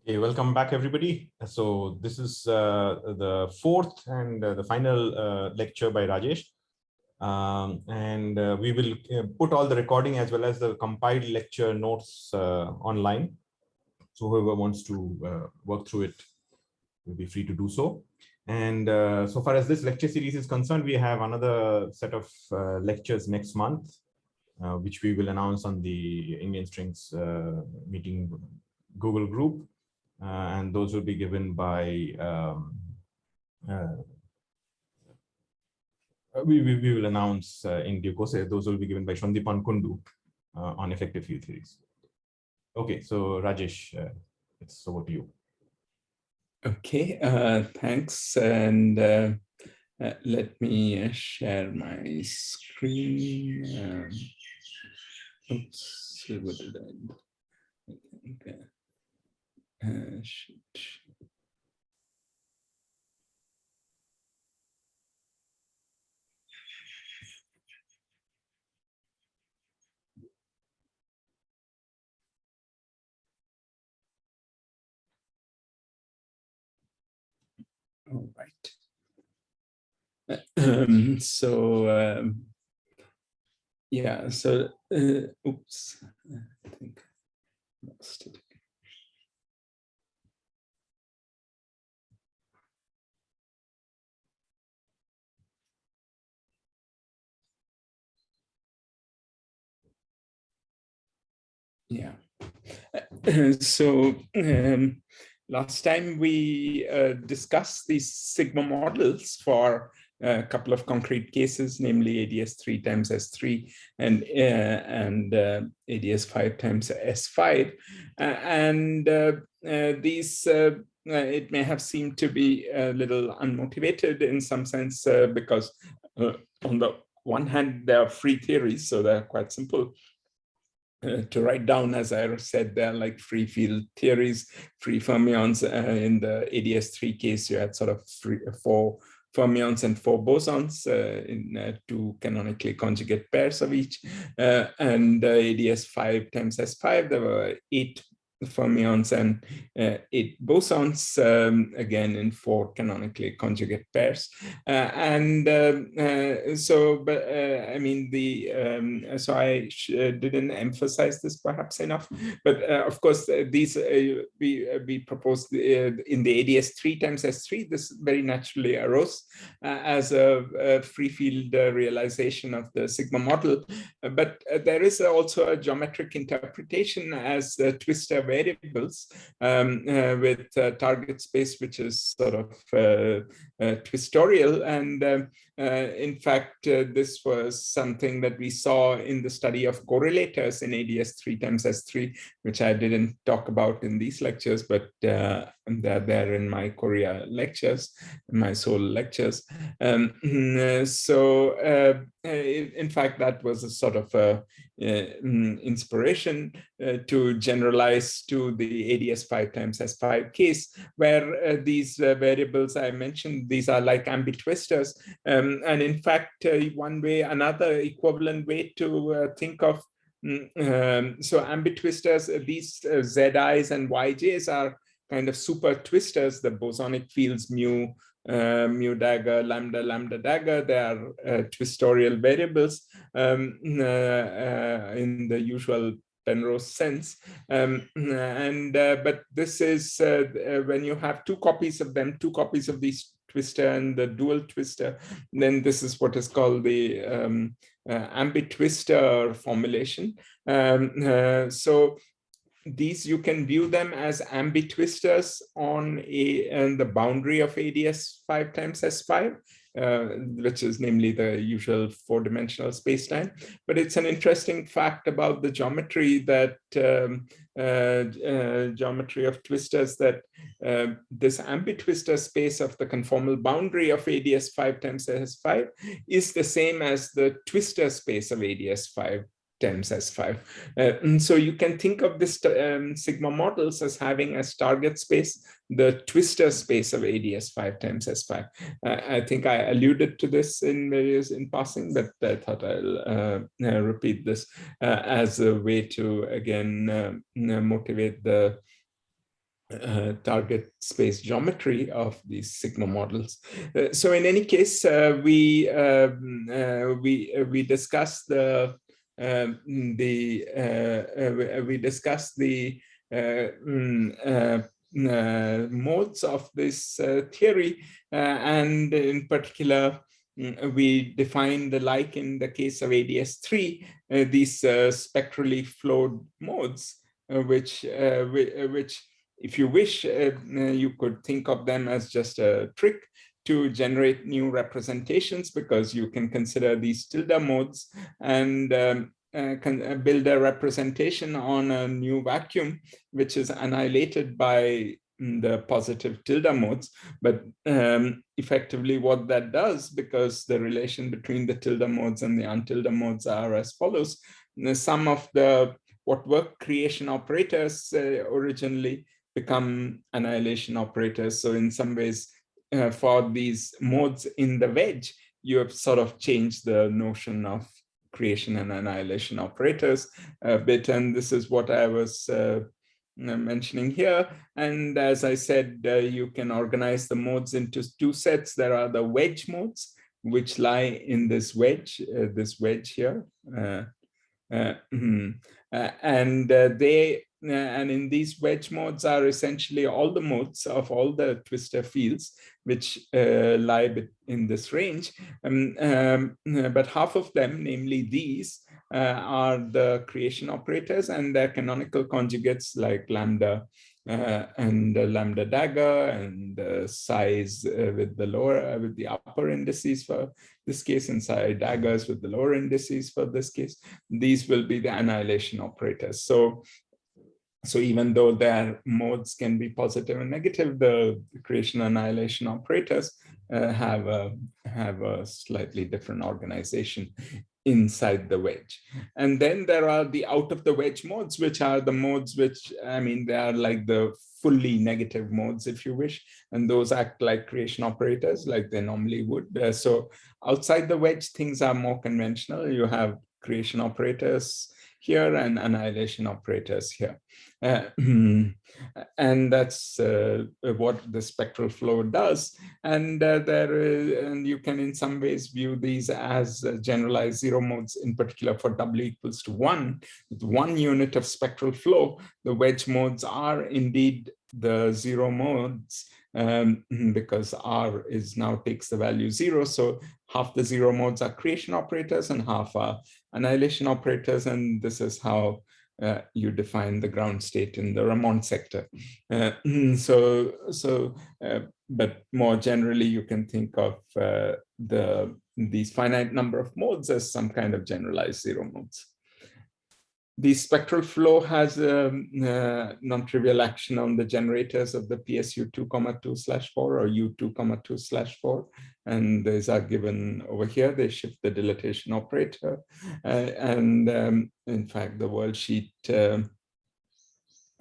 Okay, welcome back, everybody. So this is the fourth and the final lecture by Rajesh. We will put all the recording as well as the compiled lecture notes online. So whoever wants to work through it will be free to do so. And so far as this lecture series is concerned, we have another set of lectures next month, which we will announce on the Indian Strings meeting Google group. And those will be given by we will announce in due course. Those will be given by Shandipan Kundu on effective field theories. Okay, so Rajesh, it's over to you. Okay, thanks. And let me share my screen. Oops, what did I do? Shoot. All right. Yeah, so oops, I think I lost it. Yeah. So last time we discussed these sigma models for a couple of concrete cases, namely AdS 3 times S3 and AdS 5 times S5. These it may have seemed to be a little unmotivated in some sense because on the one hand, they are free theories, so they're quite simple to write down. As I said, they're like free field theories, free fermions. In the AdS3 case, you had sort of 4 fermions and 4 bosons in 2 canonically conjugate pairs of each. And AdS 5 times S5, there were 8 fermions and 8 bosons, again in 4 canonically conjugate pairs. I mean, so I didn't emphasize this perhaps enough, but of course, these we proposed in the AdS 3 times S3, this very naturally arose as a free field realization of the sigma model. But there is also a geometric interpretation as twistor variables with target space, which is sort of twistorial. And in fact, this was something that we saw in the study of correlators in AdS 3 times S3, which I didn't talk about in these lectures, but they're there in my Korea lectures, my Seoul lectures. In fact, that was a sort of inspiration to generalize to the AdS 5 times S5 case, where these variables I mentioned, these are like ambitwistors. And in fact, another equivalent way to think of so ambitwistors, these Zis and Yjs are kind of super twistors, the bosonic fields mu, mu dagger, lambda, lambda dagger. They are twistorial variables in the usual Penrose sense. But this is when you have 2 copies of them, 2 copies of these twistor and the dual twistor, then this is what is called the ambitwistor formulation. So these, you can view them as ambitwistors on the boundary of AdS 5 times S5, which is namely the usual 4-dimensional spacetime. But it's an interesting fact about the geometry that geometry of twistors, that this ambitwistor space of the conformal boundary of AdS 5 times S5 is the same as the twistor space of AdS 5 times S5. And so you can think of this sigma models as having as target space the twistor space of AdS 5 times S5. I think I alluded to this in passing, but I thought I'll repeat this as a way to again motivate the target space geometry of these sigma models. So in any case, we discussed we discussed the modes of this theory, and in particular, we defined, like in the case of AdS3, these spectrally flowed modes, which if you wish, you could think of them as just a trick to generate new representations, because you can consider these tilde modes and can build a representation on a new vacuum, which is annihilated by the positive tilde modes. But effectively what that does, because the relation between the tilde modes and the untilde modes are as follows, the sum of the what were creation operators originally become annihilation operators. So in some ways, for these modes in the wedge, you have sort of changed the notion of creation and annihilation operators a bit. And this is what I was mentioning here. And as I said, you can organize the modes into two sets. There are the wedge modes, which lie in this wedge here. And in these wedge modes are essentially all the modes of all the twistor fields, which lie in this range. But half of them, namely these, are the creation operators, and their canonical conjugates like lambda and lambda dagger, and size with the upper indices for this case, and psi daggers with the lower indices for this case. These will be the annihilation operators. So even though their modes can be positive and negative, the creation annihilation operators have a slightly different organization inside the wedge. And then there are the out of the wedge modes, which are the modes which, I mean, they are like the fully negative modes, if you wish, and those act like creation operators like they normally would. So outside the wedge, things are more conventional. You have creation operators here and annihilation operators here. And that's what the spectral flow does. And and you can in some ways view these as generalized zero modes, in particular for W equals to 1, with 1 unit of spectral flow. The wedge modes are indeed the zero modes, because R is now takes the value 0. So half the zero modes are creation operators and half are annihilation operators. And this is how you define the ground state in the Ramond sector. But more generally, you can think of these finite number of modes as some kind of generalized zero modes. The spectral flow has a non-trivial action on the generators of the PSU 2,2/4 or U2, 2/4. And these are given over here. They shift the dilatation operator. In fact, the world sheet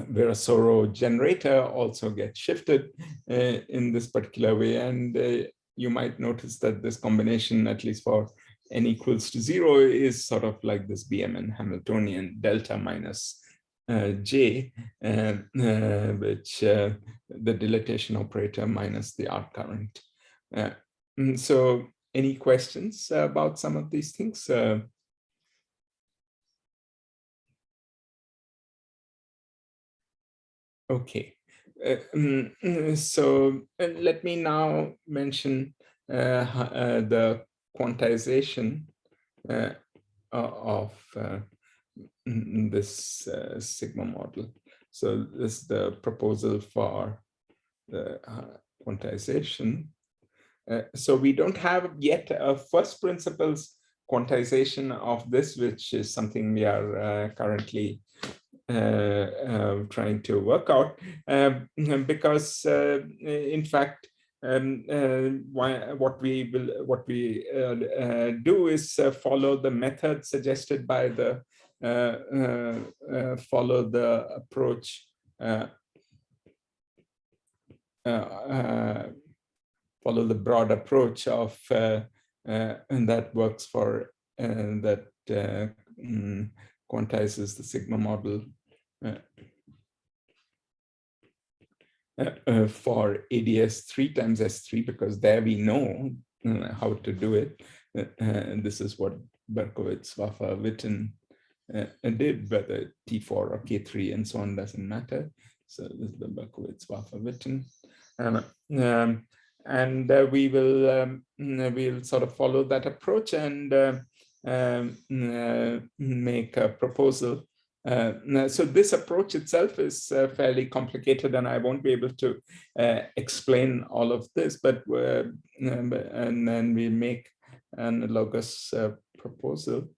Virasoro generator also gets shifted in this particular way. And you might notice that this combination, at least for n equals to 0, is sort of like this BMN Hamiltonian delta minus J, which the dilatation operator minus the arc current. So any questions about some of these things? Okay. So let me now mention the quantization of this sigma model. So this is the proposal for the quantization. So we don't have yet a first principles quantization of this, which is something we are currently trying to work out, because in fact, what we do is follow the method suggested by the follow the approach follow the broad approach of and that works for that quantizes the sigma model. for AdS 3 times S3, because there we know how to do it. And this is what Buckwheats Buffer Witten did, whether T4 or K3 and so on doesn't matter. So this is the Buckwheats Buffer Witten. And we will we'll sort of follow that approach and make a proposal. So this approach itself is fairly complicated, and I won't be able to explain all of this, but and then we make an analogous proposal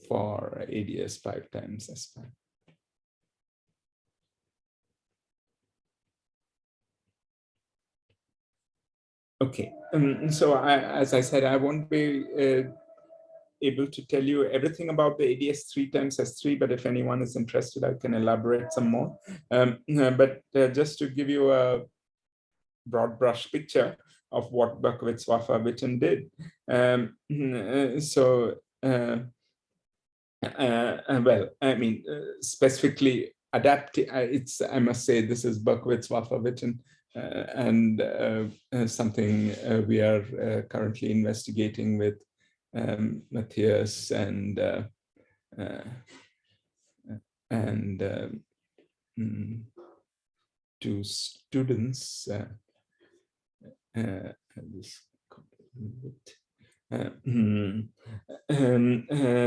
for AdS 5 times S5. Okay, so as I said, I won't be able to tell you everything about the AdS 3 times S3, but if anyone is interested, I can elaborate some more. But just to give you a broad brush picture of what Buckwheats Buffer Witten did. Well, I mean, specifically adapting, I must say, this is Buckwheats Buffer Witten, and something we are currently investigating with Matthias and two students.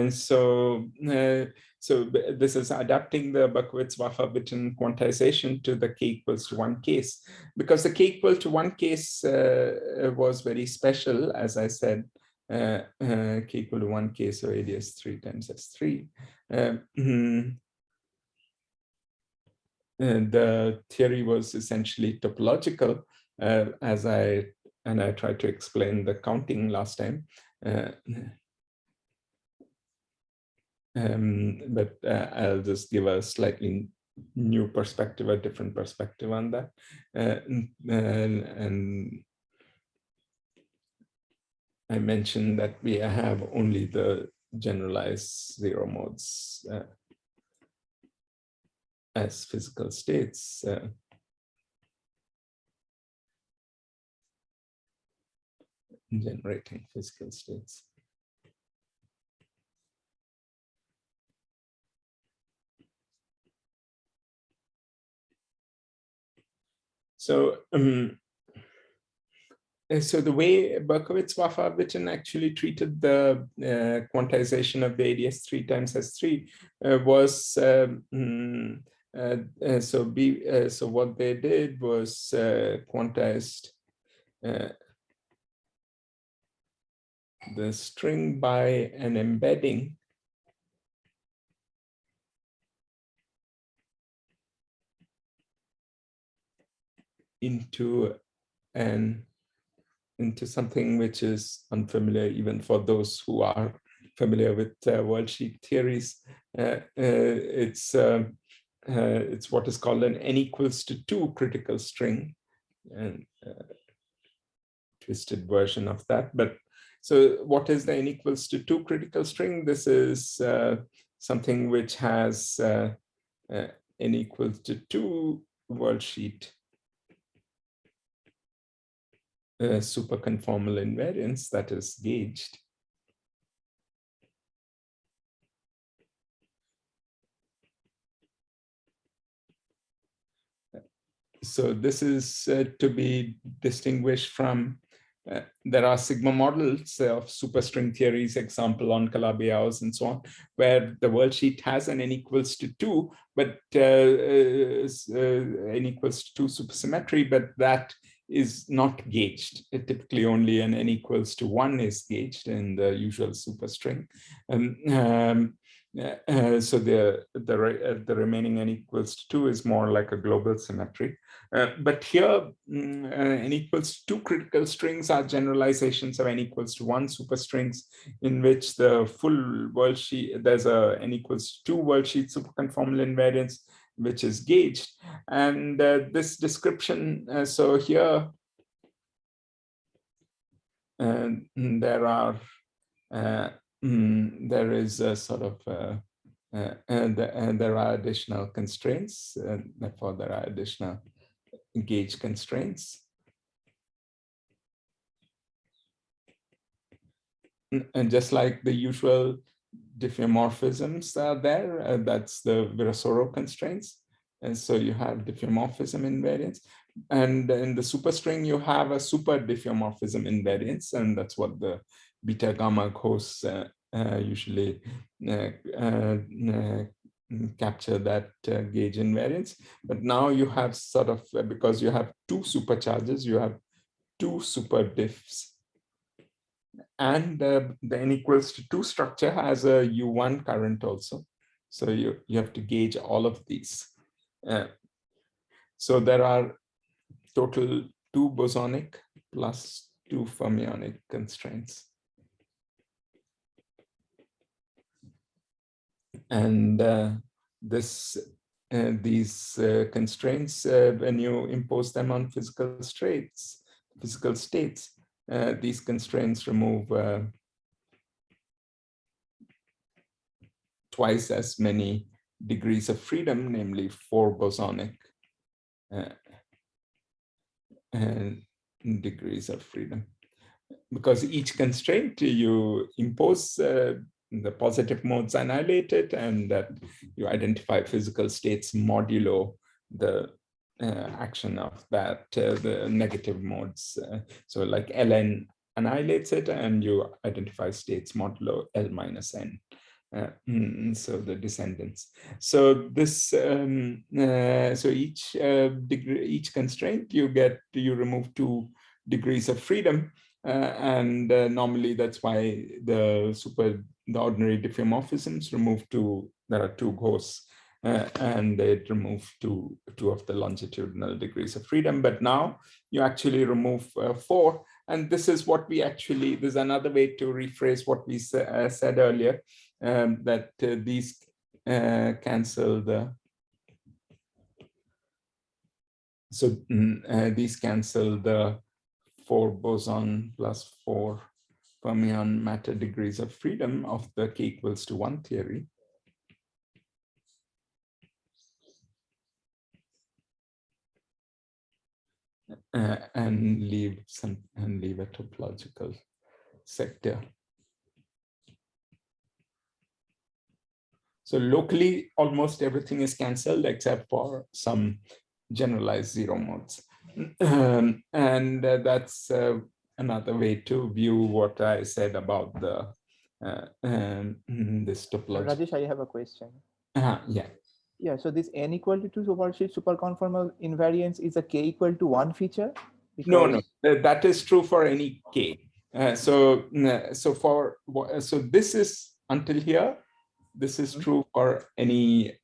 So this is adapting the Buckwheats Buffer Witten quantization to the k equals to 1 case, because the k equal to 1 case was very special, as I said, k equal to 1 case, so AdS 3 times S3. The theory was essentially topological, as I tried to explain the counting last time. But I'll just give a slightly new perspective, a different perspective on that. And I mentioned that we have only the generalized zero modes as physical states. Generating physical states. So, so the way Buckwheats Buffer Witten actually treated the quantization of the AdS 3 times S3 was so what they did was quantized the string by an embedding into something which is unfamiliar even for those who are familiar with worldsheet theories. It's what is called an n equals to 2 critical string, and twisted version of that. But so what is the n equals to 2 critical string? This is something which has n equals to 2 worldsheet superconformal invariance that is gauged. So this is to be distinguished from, there are sigma models of superstring theories, example on Calabi-Yau's and so on, where the worldsheet has an n equals to 2, but n equals to 2 supersymmetry, but that is not gauged. Typically only an n equals to 1 is gauged in the usual superstring. So the remaining n equals to 2 is more like a global symmetry. But here, n equals to 2 critical strings are generalizations of n equals to 1 superstrings, in which the full worldsheet, there's a n equals to 2 worldsheet superconformal invariance, which is gauged. And this description, so here, there is a sort of and there are additional constraints, therefore there are additional gauge constraints. And just like the usual diffeomorphisms are there, that's the Virasoro constraints. And so you have diffeomorphism invariance. And in the superstring, you have a super diffeomorphism invariance, and that's what the beta gamma hosts usually capture that gauge invariance. But now you have sort of, because you have two supercharges, you have two super diffs. And the n equals to 2 structure has a U1 current also. So you have to gauge all of these. So there are total 2 bosonic plus 2 fermionic constraints. And these constraints, when you impose them on physical states, these constraints remove twice as many degrees of freedom, namely 4 bosonic degrees of freedom. Because each constraint you impose, the positive modes annihilated, and that you identify physical states modulo the action of that, the negative modes. So like Ln annihilates it, and you identify states modulo L minus N. So the descendants. So this, so each constraint you remove 2 degrees of freedom, and normally that's why the ordinary diffeomorphisms remove 2. There are 2 ghosts, and it remove two of the longitudinal degrees of freedom. But now you actually remove 4, and this is what we actually. There's another way to rephrase what we said earlier. That these cancel the, so these cancel the 4 boson plus 4 fermion matter degrees of freedom of the k equals to 1 theory. And leave a topological sector. So locally, almost everything is cancelled except for some generalized 0 modes. And that's another way to view what I said about the this topology. Rajesh, I have a question. Yeah. Yeah, so this n equal to 2 superconformal invariance is a k equal to 1 feature? Because... No, that is true for any k. So this is until here. This is true for any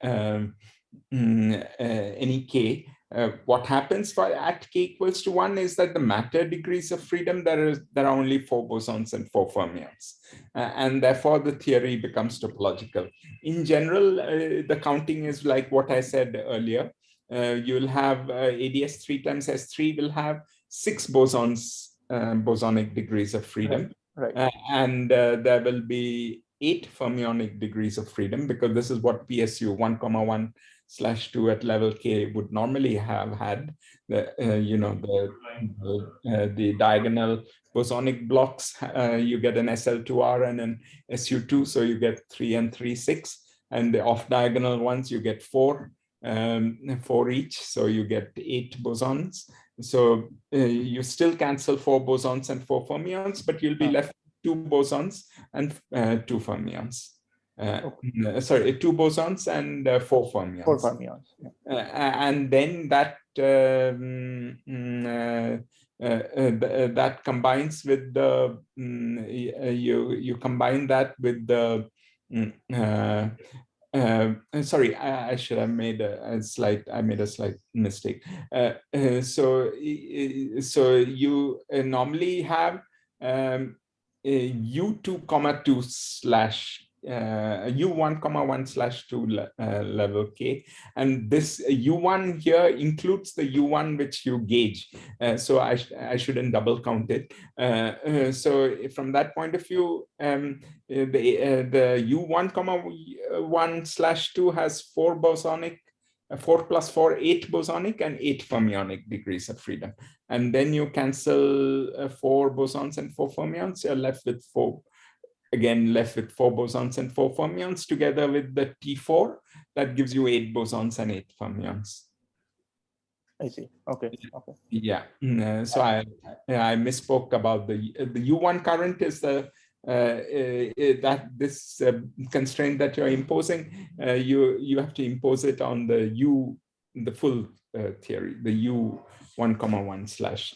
k. What happens for at k equals to 1 is that the matter degrees of freedom, there are only 4 bosons and 4 fermions, and therefore the theory becomes topological. In general, the counting is like what I said earlier. You will have AdS 3 times S3 will have 6 bosons, bosonic degrees of freedom, right. And there will be 8 fermionic degrees of freedom, because this is what PSU 1,1/2 at level k would normally have had. The the diagonal bosonic blocks, you get an SL2R and an SU2, so you get 3 and 3, 6, and the off diagonal ones you get 4 each, so you get 8 bosons. So you still cancel 4 bosons and 4 fermions, but you'll be left 2 bosons and 2 fermions. Sorry, 2 bosons and 4 fermions. 4 fermions. And then that that combines with the you combine that with the sorry, I should have made a slight mistake. So you normally have U2, 2/2 U1,1/2 level K, and this U1 here includes the U1 which you gauge, so I shouldn't double count it. So from that point of view, the U1,1/2 has 4 bosonic, 4 plus 4, 8 bosonic and 8 fermionic degrees of freedom. And then you cancel 4 bosons and 4 fermions, you're left with 4. Again, left with 4 bosons and 4 fermions together with the T4, that gives you 8 bosons and 8 fermions. I see. Okay. Okay. Yeah. So I misspoke about the U1 current is the that this constraint that you're imposing. You have to impose it on the full theory, the U1,1/.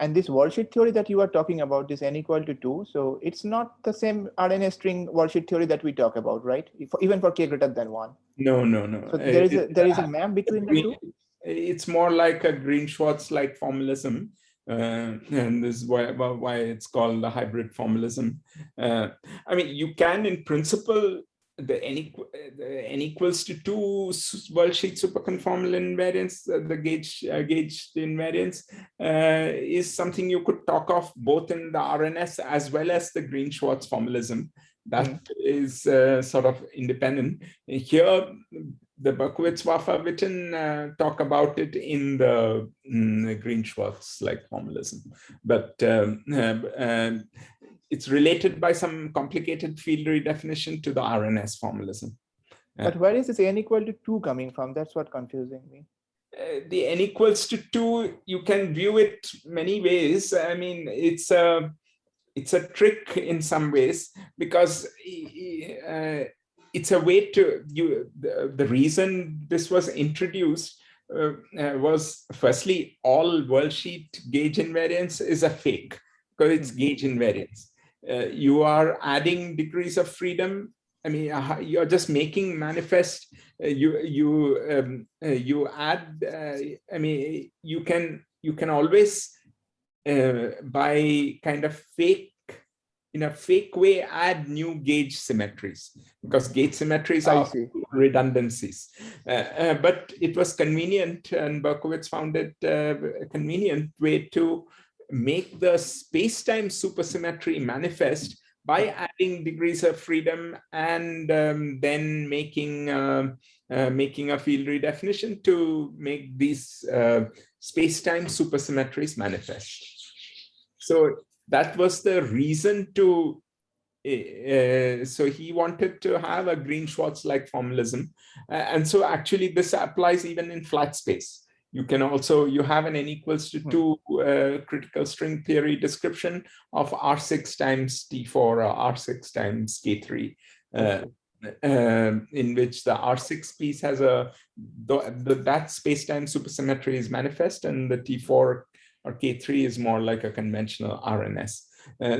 And this worldsheet theory that you are talking about, this n equal to 2, so it's not the same RNA string worldsheet theory that we talk about, right? Even for k greater than 1. No. So there is a map between the two? It's more like a Green-Schwarz-like formalism. And this is why it's called the hybrid formalism. I mean, you can, in principle, the n equals to 2 worldsheet superconformal invariance, the gauged invariance, is something you could talk of both in the RNS as well as the Green-Schwarz formalism. That is sort of independent. Here, the Buckwheats Buffer talk about it in the Green-Schwarz-like formalism, but it's related by some complicated field redefinition to the RNS formalism. But where is this n equal to 2 coming from? That's what confusing me. The n equals to 2, you can view it many ways. I mean, it's a trick in some ways, because it's a way to the reason this was introduced was, firstly, all worldsheet gauge invariance is a fake, because it's gauge invariance. You are adding degrees of freedom. I mean, you're just making manifest. You add. I mean, you can always by kind of in a fake way add new gauge symmetries, because gauge symmetries are redundancies. But it was convenient, and Berkowitz found it a convenient way to make the space-time supersymmetry manifest by adding degrees of freedom and then making a field redefinition to make these space-time supersymmetries manifest. So that was the reason to, so he wanted to have a Green-Schwarz-like formalism. And so actually this applies even in flat space. You can also, you have an n equals to 2 critical string theory description of R6 times T4 or R6 times K3, in which the R6 piece has that space-time supersymmetry is manifest, and the T4 or K3 is more like a conventional RNS.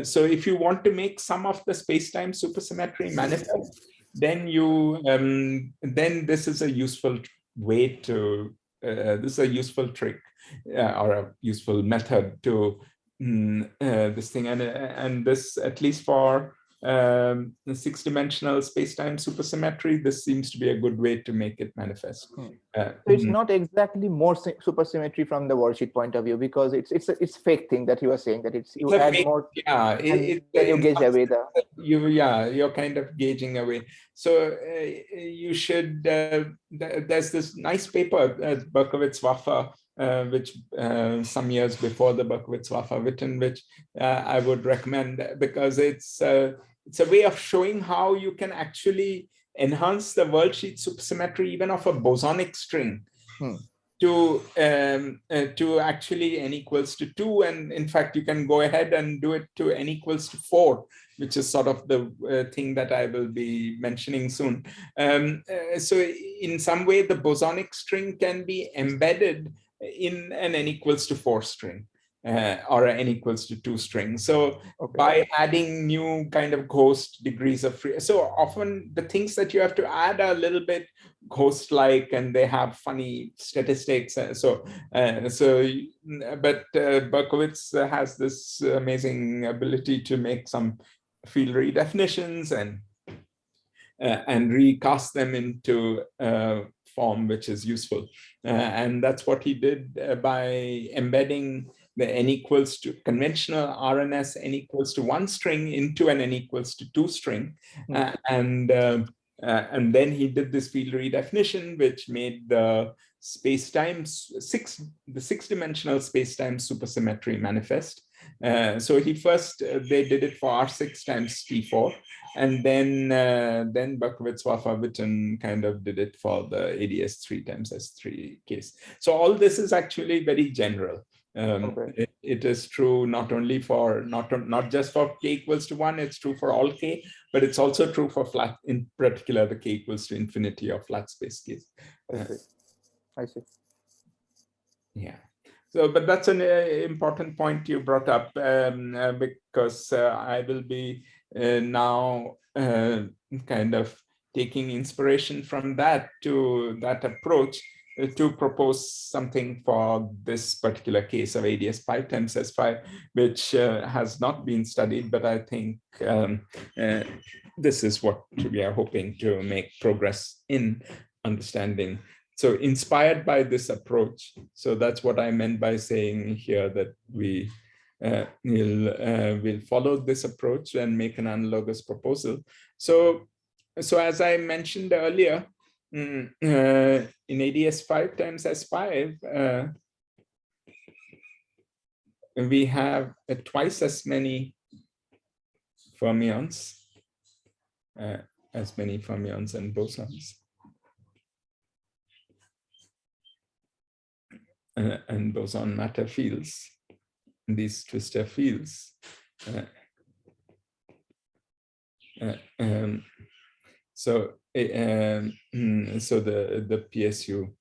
So if you want to make some of the space-time supersymmetry manifest, then then this is a useful way to, this is a useful trick or a useful method to this thing. And this, at least for the 6-dimensional space-time supersymmetry, this seems to be a good way to make it manifest. So it's not exactly more supersymmetry from the worldsheet point of view, because it's fake thing that you are saying, that you add fake, more. Yeah, then you gauge away the. You're kind of gauging away. So you should. There's this nice paper, Buckwheats Buffer, which some years before the Buckwheats Buffer written, which I would recommend, because it's a way of showing how you can actually enhance the worldsheet supersymmetry even of a bosonic string to actually n equals to 2, and in fact you can go ahead and do it to n equals to 4, which is sort of the thing that I will be mentioning soon. So in some way the bosonic string can be embedded in an n equals to 4 string. Or an n equals to 2 string. So by adding new kind of ghost degrees of freedom, so often the things that you have to add are a little bit ghost-like, and they have funny statistics. But Berkowitz has this amazing ability to make some field redefinitions and recast them into form which is useful. And that's what he did by embedding the n equals to conventional RNS n equals to 1 string into an n equals to 2 string. And then he did this field redefinition, which made the space-time the 6-dimensional space-time supersymmetry manifest. So he first, they did it for R6 times T4. And then Buckwheats Buffer kind of did it for the ADS 3 times S3 case. So all this is actually very general. It is true not only for not just for k equals to 1, it's true for all k, but it's also true for flat, in particular the k equals to infinity or flat space case. I see. Yeah. So, but that's an important point you brought up, because I will be now kind of taking inspiration from that approach to propose something for this particular case of ADS 5 times S5, which has not been studied, but I think this is what we are hoping to make progress in understanding. So inspired by this approach, so that's what I meant by saying here that we will follow this approach and make an analogous proposal. So as I mentioned earlier, in AdS 5 times S5, we have twice as many fermions, and bosons. And boson matter fields, these twistor fields. So the PSU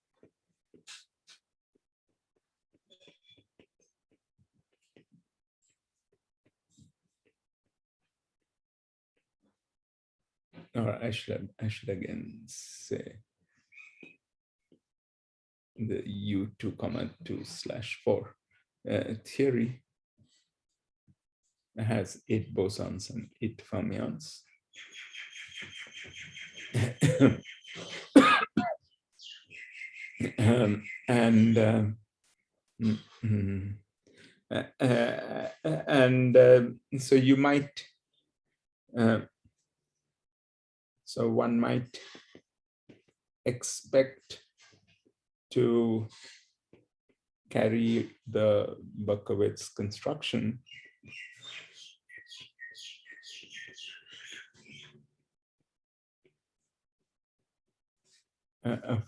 or I should again say the U2,2/4 theory has 8 bosons and 8 fermions. So you might, so one might expect to carry the Buckwheats construction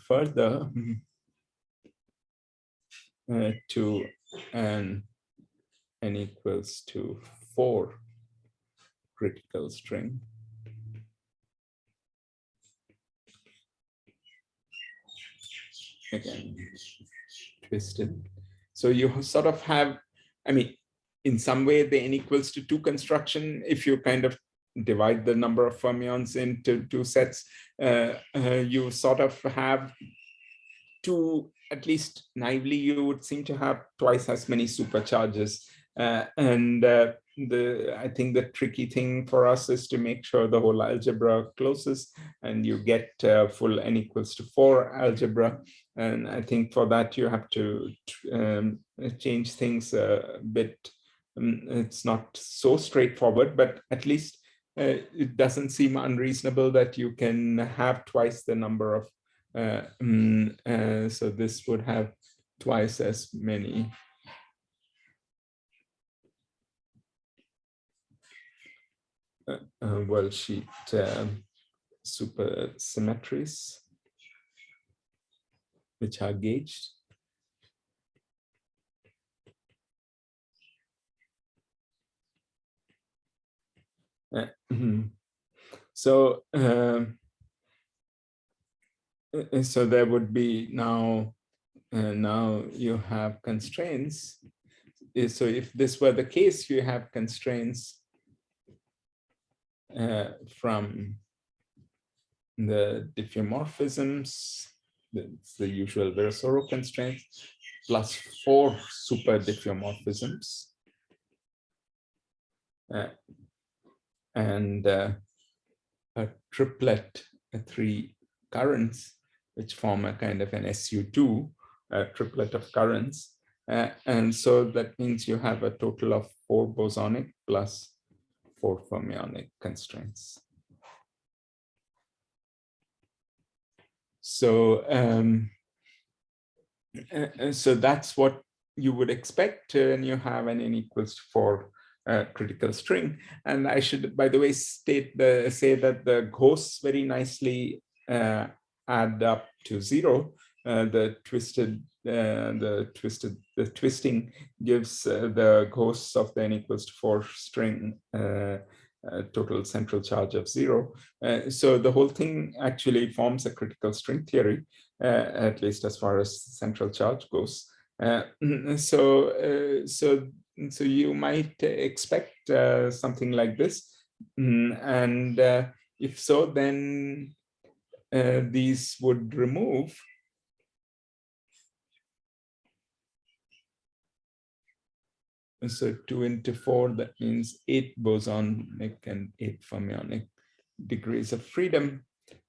further to n equals to 4 critical string. Again, twisted. So you sort of have, I mean, in some way, the n equals to 2 construction, if you kind of divide the number of fermions into 2 sets, you sort of have two, at least naively, you would seem to have twice as many supercharges. I think the tricky thing for us is to make sure the whole algebra closes and you get full n equals to 4 algebra. And I think for that you have to change things a bit. It's not so straightforward, but at least it doesn't seem unreasonable that you can have twice the number of, so this would have twice as many. World sheet supersymmetries, which are gauged. So there would be now you have constraints. So if this were the case, you have constraints from the diffeomorphisms, it's the usual Virasoro constraints, plus 4 super diffeomorphisms. and a triplet, 3 currents, which form a kind of an SU2, a triplet of currents. And so that means you have a total of 4 bosonic plus 4 fermionic constraints. So, so that's what you would expect when you have an n equals to 4 critical string. And I should, by the way, say that the ghosts very nicely add up to 0. The twisting gives the ghosts of the n equals to 4 string total central charge of 0. So the whole thing actually forms a critical string theory, at least as far as central charge goes. So you might expect something like this, and if so, then these would remove. So 2 into 4, that means 8 bosonic and 8 fermionic degrees of freedom,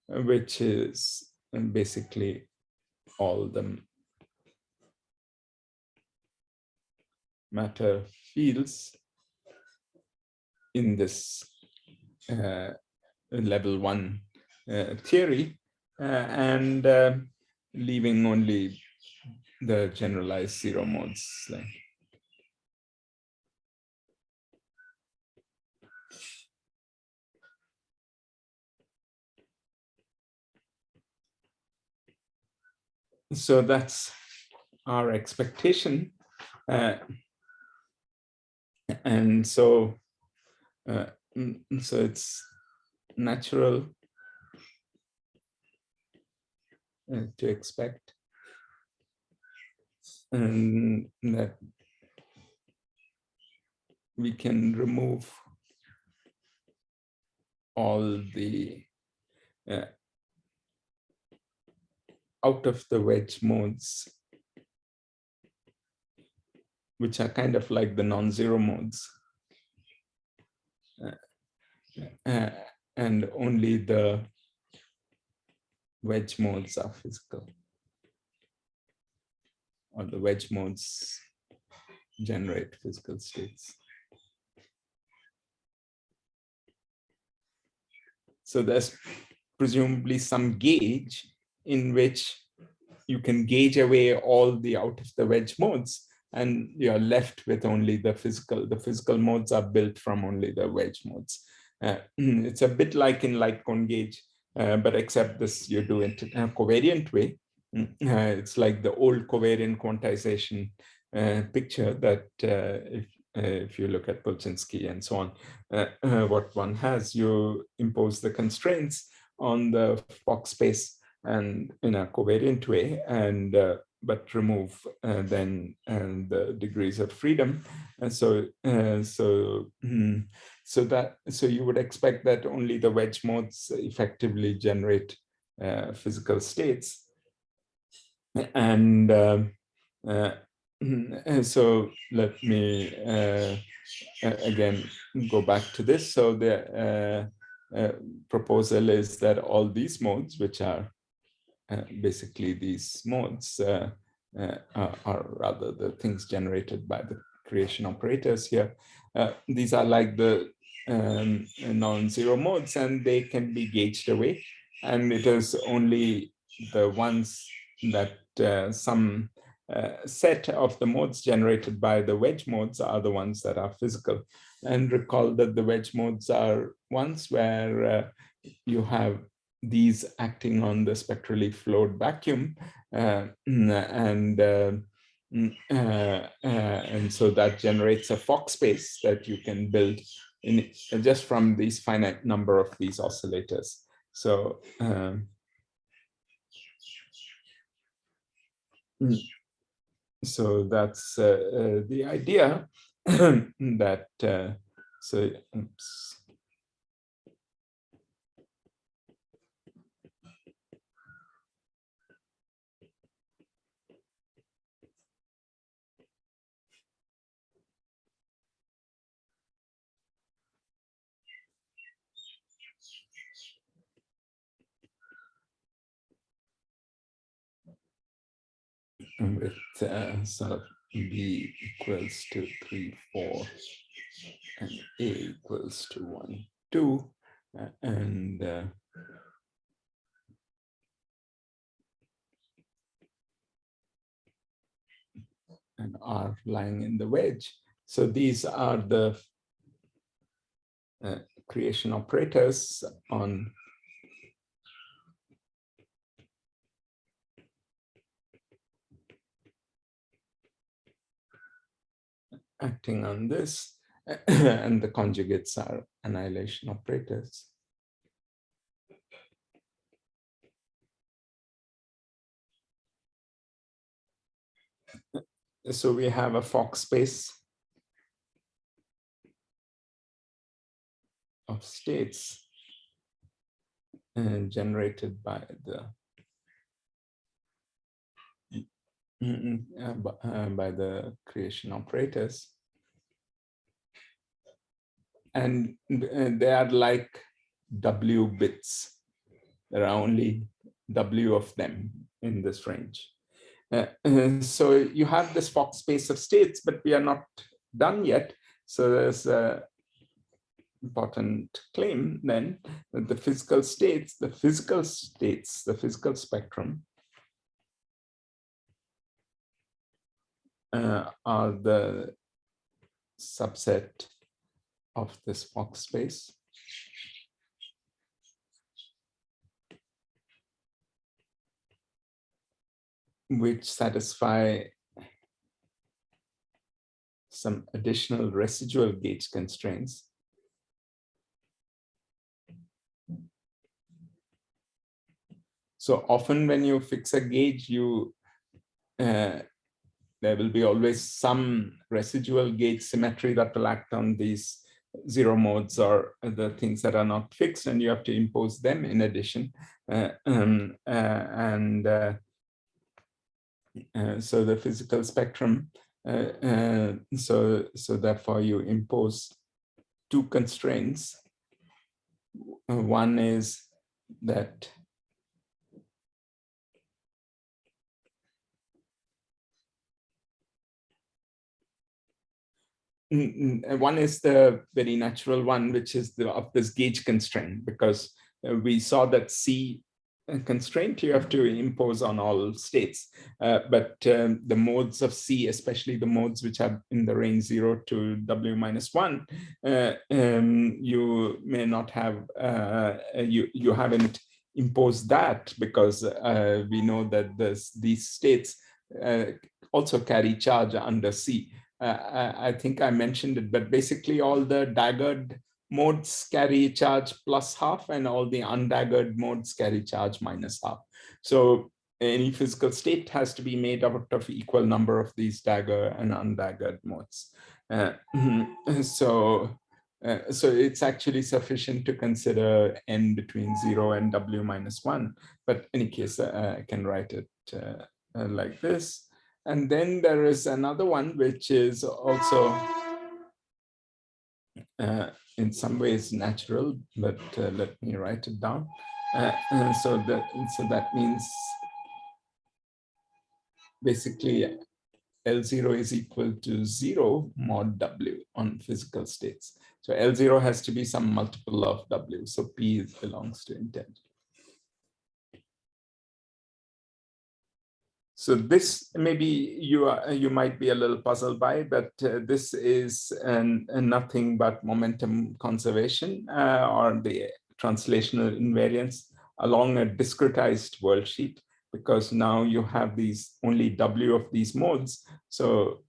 which is basically all the matter fields in this level 1 theory, and leaving only the generalized 0 modes. So that's our expectation. And so, so it's natural to expect that we can remove all the out of the wedge modes, which are kind of like the non-zero modes, and only the wedge modes are physical, or the wedge modes generate physical states. So there's presumably some gauge in which you can gauge away all the out of the wedge modes, and you're left with only the physical. The physical modes are built from only the wedge modes. It's a bit like in light cone gauge, but except this you do it in a covariant way. It's like the old covariant quantization picture that if you look at Polchinski and so on, what one has, you impose the constraints on the Fock space and in a covariant way, and but remove then the degrees of freedom. And so so you would expect that only the wedge modes effectively generate physical states. And so let me again go back to this. So the proposal is that all these modes, which are basically these modes, are rather the things generated by the creation operators here. These are like the non-zero modes, and they can be gauged away. And it is only the ones that some set of the modes generated by the wedge modes are the ones that are physical. And recall that the wedge modes are ones where you have these acting on the spectrally flowed vacuum, and so that generates a Fock space that you can build in just from these finite number of these oscillators. So so that's the idea that so oops. with sort of B equals to 3, 4, and A equals to 1, 2, and R lying in the wedge. So these are the creation operators on acting on this, and the conjugates are annihilation operators. So we have a Fock space of states generated by the creation operators, and they are like W bits. There are only W of them in this range. So you have this Fock space of states, but we are not done yet. So there's a important claim then that the physical spectrum are the subset of this Fock space. Which satisfy some additional residual gauge constraints. So often when you fix a gauge, there will be always some residual gauge symmetry that will act on these zero modes or the things that are not fixed, and you have to impose them in addition. So the physical spectrum, so therefore you impose two constraints. One is that one is the very natural one, which is of this gauge constraint, because we saw that C constraint you have to impose on all states, but the modes of C, especially the modes which are in the range 0 to W-1, you may not have, you haven't imposed that, because we know that these states also carry charge under C. I think I mentioned it, but basically all the daggered modes carry charge +½ and all the undaggered modes carry charge -½. So any physical state has to be made out of equal number of these dagger and undaggered modes. So it's actually sufficient to consider n between 0 and W-1, but in any case, I can write it like this. And then there is another one, which is also in some ways natural, but let me write it down. So that means basically L0 is equal to 0 mod W on physical states. So L0 has to be some multiple of W. So P belongs to intent. So this maybe you might be a little puzzled by, but this is nothing but momentum conservation or the translational invariance along a discretized worldsheet, because now you have these only W of these modes. So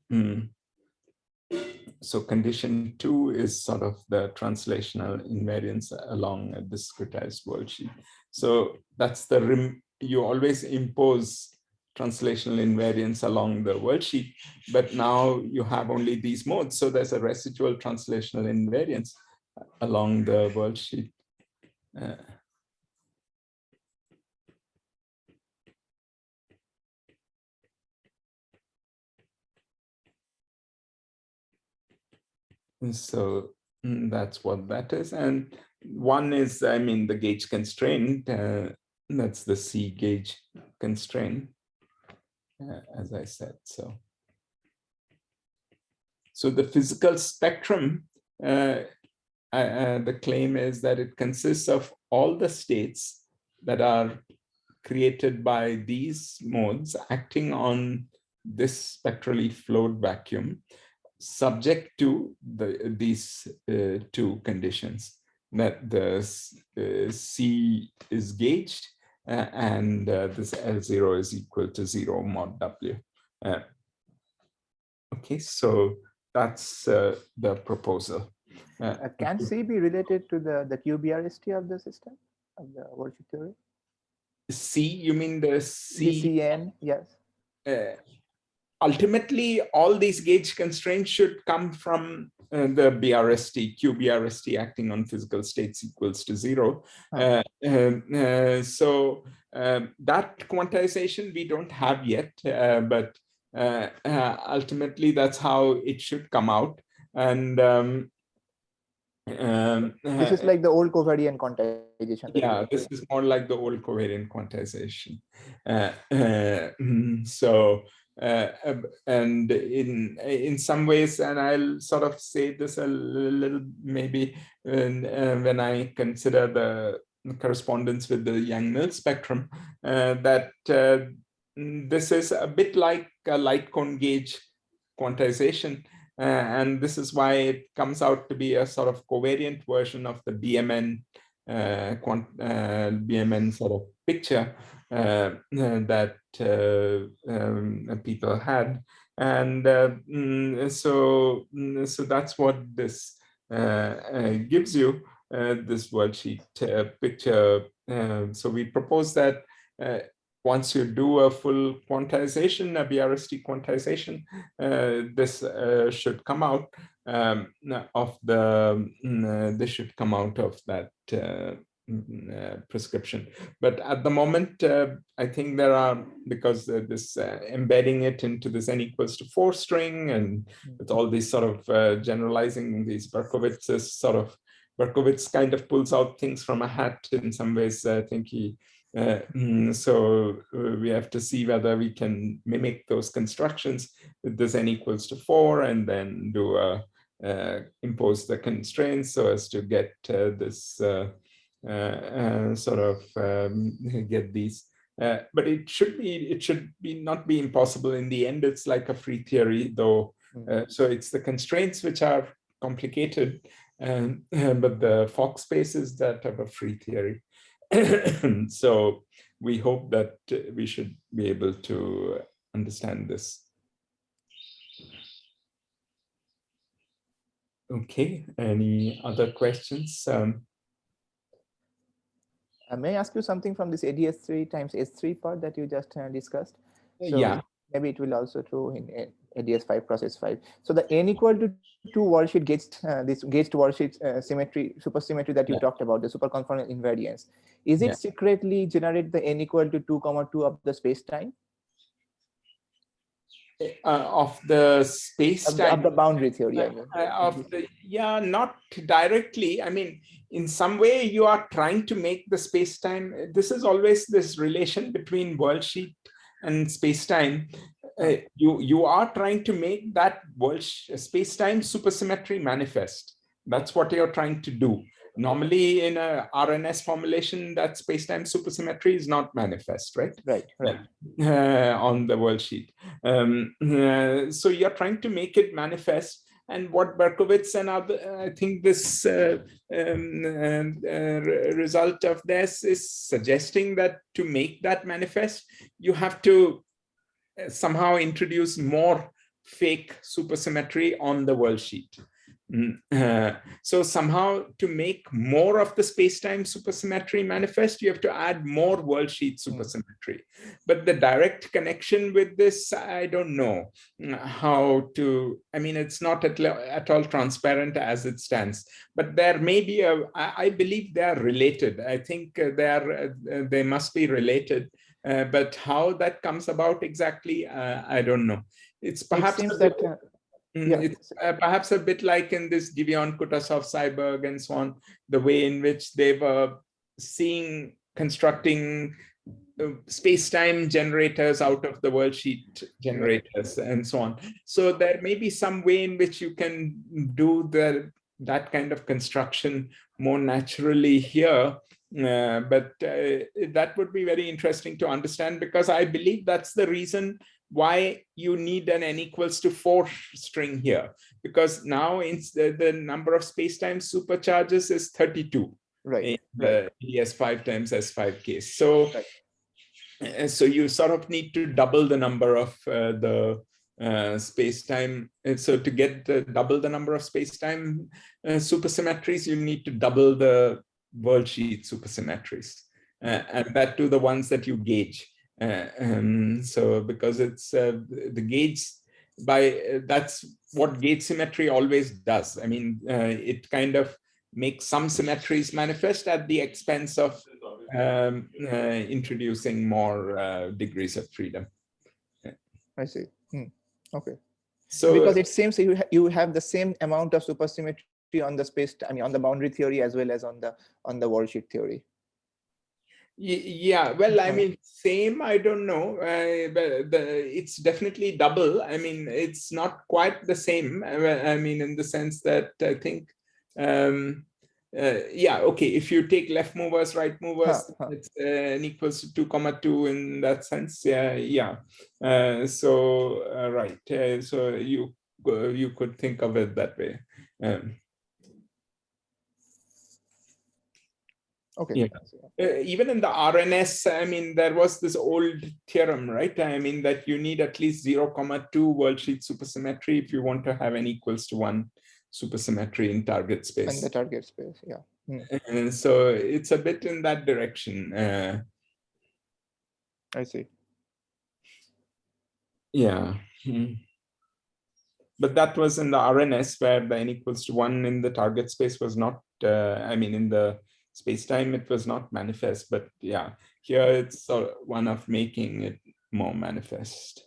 so condition 2 is sort of the translational invariance along a discretized worldsheet. So that's the rim. You always impose translational invariance along the worldsheet, but now you have only these modes. So there's a residual translational invariance along the worldsheet. So that's what that is. And one is, I mean, the gauge constraint. That's the C gauge constraint. as I said. So the physical spectrum, the claim is that it consists of all the states that are created by these modes acting on this spectrally flowed vacuum, subject to these two conditions, that the C is gauged and this L0 is equal to 0 mod W. Okay, so that's the proposal. Can C be related to the QBRST of the system, of the worldsheet theory? C, you mean the C? CN, yes. Ultimately, all these gauge constraints should come from the BRST, QBRST acting on physical states equals to 0. So that quantization we don't have yet, but ultimately that's how it should come out. And this is like the old covariant quantization. Yeah, this is more like the old covariant quantization. And in some ways, and I'll sort of say this a little maybe when I consider the correspondence with the Young-Mills spectrum, that this is a bit like a light cone gauge quantization. And this is why it comes out to be a sort of covariant version of the BMN BMN sort of picture that people had, and so that's what this gives you, this worldsheet picture. So we propose that once you do a full quantization, a BRST quantization, this should come out of the, this should come out of that prescription. But at the moment, I think there are, because this embedding it into this n equals to 4 string, and with all these sort of generalizing these Berkowitz's sort of, Berkowitz kind of pulls out things from a hat in some ways. I think he, so we have to see whether we can mimic those constructions with this n equals to 4 and then do a impose the constraints so as to get this sort of get these. But it should be not be impossible. In the end, it's like a free theory, though. So it's the constraints which are complicated, but the Fock space is that of a free theory. So we hope that we should be able to understand this. Okay, any other questions? May I ask you something from this AdS3 times S3 part that you just discussed? So yeah. Maybe it will also true in AdS5 process 5. So the n equal to 2 worldsheet gauged, this gauged worldsheet symmetry, supersymmetry that you talked about, the superconfluent invariance. Is it secretly generate the n equal to 2, 2 of the space-time? Of the space-time? Of the boundary theory, I mean. Not directly. I mean, in some way you are trying to make the space-time, this is always this relation between worldsheet and space-time. You are trying to make that space-time supersymmetry manifest. That's what you're trying to do. Normally in a RNS formulation, that space-time supersymmetry is not manifest, right? Right. On the worldsheet. So you're trying to make it manifest. And what Berkowitz and other, I think this result of this is suggesting that to make that manifest, you have to somehow introduce more fake supersymmetry on the worldsheet. So somehow to make more of the space-time supersymmetry manifest, you have to add more worldsheet supersymmetry. But the direct connection with this, I don't know how to, I mean, it's not at all transparent as it stands, but there may be I believe they are related. I think they must be related, but how that comes about exactly, I don't know. It's perhaps it's perhaps a bit like in this Giveon, Kutashov, Seiberg, and so on, the way in which they were constructing space-time generators out of the worldsheet generators and so on. So there may be some way in which you can do that kind of construction more naturally here. But that would be very interesting to understand, because I believe that's the reason why you need an n equals to 4 string here, because now the number of space-time supercharges is 32. Right. In the ES5 times S5 case. So, so you sort of need to double the number of the space-time. So to get double the number of space-time supersymmetries, you need to double the worldsheet supersymmetries, and that to the ones that you gauge. So because it's the gauge that's what gauge symmetry always does. I mean, it kind of makes some symmetries manifest at the expense of introducing more degrees of freedom. I see. Okay. So because it seems you have the same amount of supersymmetry on the space, I mean, on the boundary theory as well as on the worldsheet theory. Yeah, well, I mean, same, I don't know, but it's definitely double. I mean, it's not quite the same. I mean, in the sense that I think, yeah, okay, if you take left movers, right movers, it's n equals to 2, in that sense. Yeah. So right, so you could think of it that way. Okay. Yeah. Even in the RNS, I mean, there was this old theorem, right? I mean, that you need at least 0, 2 worldsheet supersymmetry if you want to have n equals to 1 supersymmetry in target space. In the target space, yeah. And so it's a bit in that direction. I see. Yeah. But that was in the RNS, where the n equals to 1 in the target space was not, I mean, in the space-time, it was not manifest, but yeah, here it's one of making it more manifest.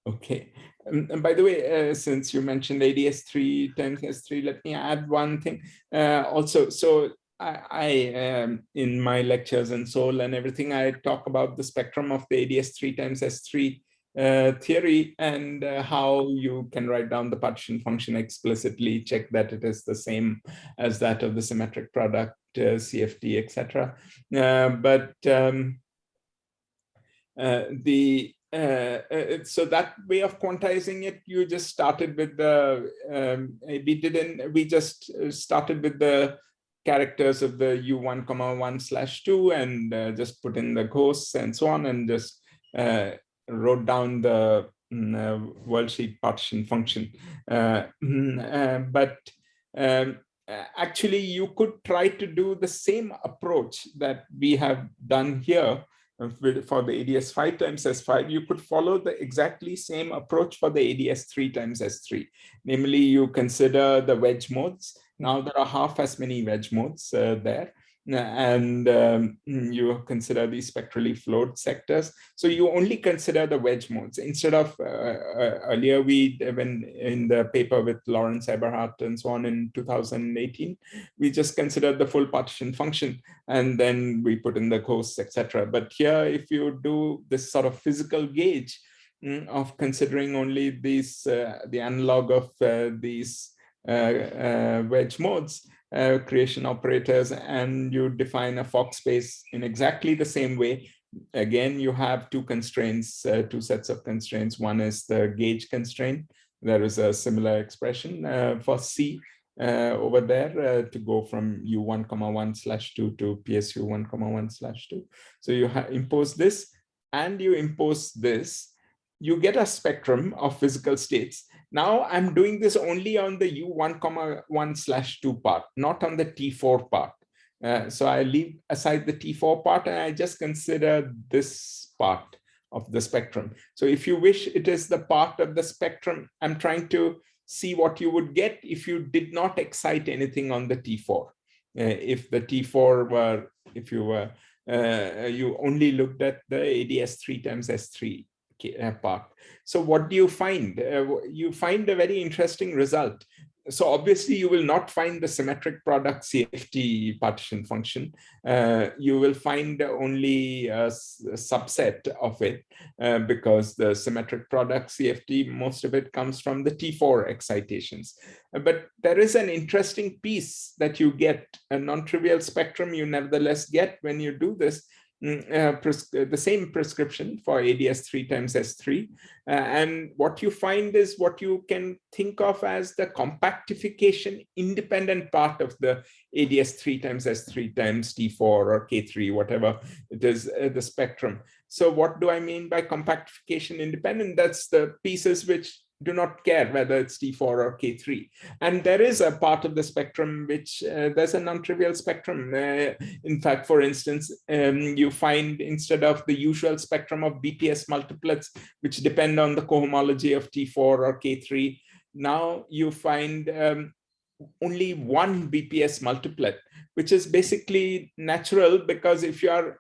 Okay, and by the way, since you mentioned AdS3 times S3, let me add one thing also. So I in my lectures and SOL and everything, I talk about the spectrum of the AdS3 times S3 theory, and how you can write down the partition function explicitly, check that it is the same as that of the symmetric product, CFT, etc. So that way of quantizing it, you just started with the we just started with the characters of the U1, 1/2 and just put in the ghosts and so on, and just wrote down the worldsheet partition function. Actually, you could try to do the same approach that we have done here for the AdS5 times S5. You could follow the exactly same approach for the AdS3 times S3. Namely, you consider the wedge modes. Now there are half as many wedge modes there. And you consider these spectrally flowed sectors. So you only consider the wedge modes instead of earlier when in the paper with Lawrence Eberhardt and so on in 2018, we just considered the full partition function and then we put in the ghosts, etc. But here, if you do this sort of physical gauge of considering only these the analog of these wedge modes, creation operators, and you define a Fock space in exactly the same way. Again, you have two constraints, two sets of constraints. One is the gauge constraint. There is a similar expression for C over there to go from U1, 1/2 to PSU 1, 1/2. So you impose this and you impose this, you get a spectrum of physical states. Now I'm doing this only on the U1, 1/2 part, not on the T4 part. So I leave aside the T4 part and I just consider this part of the spectrum. So if you wish, it is the part of the spectrum I'm trying to see what you would get if you did not excite anything on the T4. If the T4 were, if you were, you only looked at the AdS3 times S3 part. So what do you find? You find a very interesting result so obviously you will not find the symmetric product CFT partition function. You will find only a subset of it because the symmetric product CFT, most of it comes from the T4 excitations. But there is an interesting piece that you get, a non-trivial spectrum you nevertheless get when you do this, the same prescription for AdS 3 times S3. And what you find is what you can think of as the compactification independent part of the AdS 3 times S3 times T4 or K3, whatever it is, the spectrum. So what do I mean by compactification independent? That's the pieces which do not care whether it's T4 or K3. And there is a part of the spectrum which there's a non-trivial spectrum. In fact, for instance, you find instead of the usual spectrum of BPS multiplets, which depend on the cohomology of T4 or K3, now you find only one BPS multiplet, which is basically natural because if you are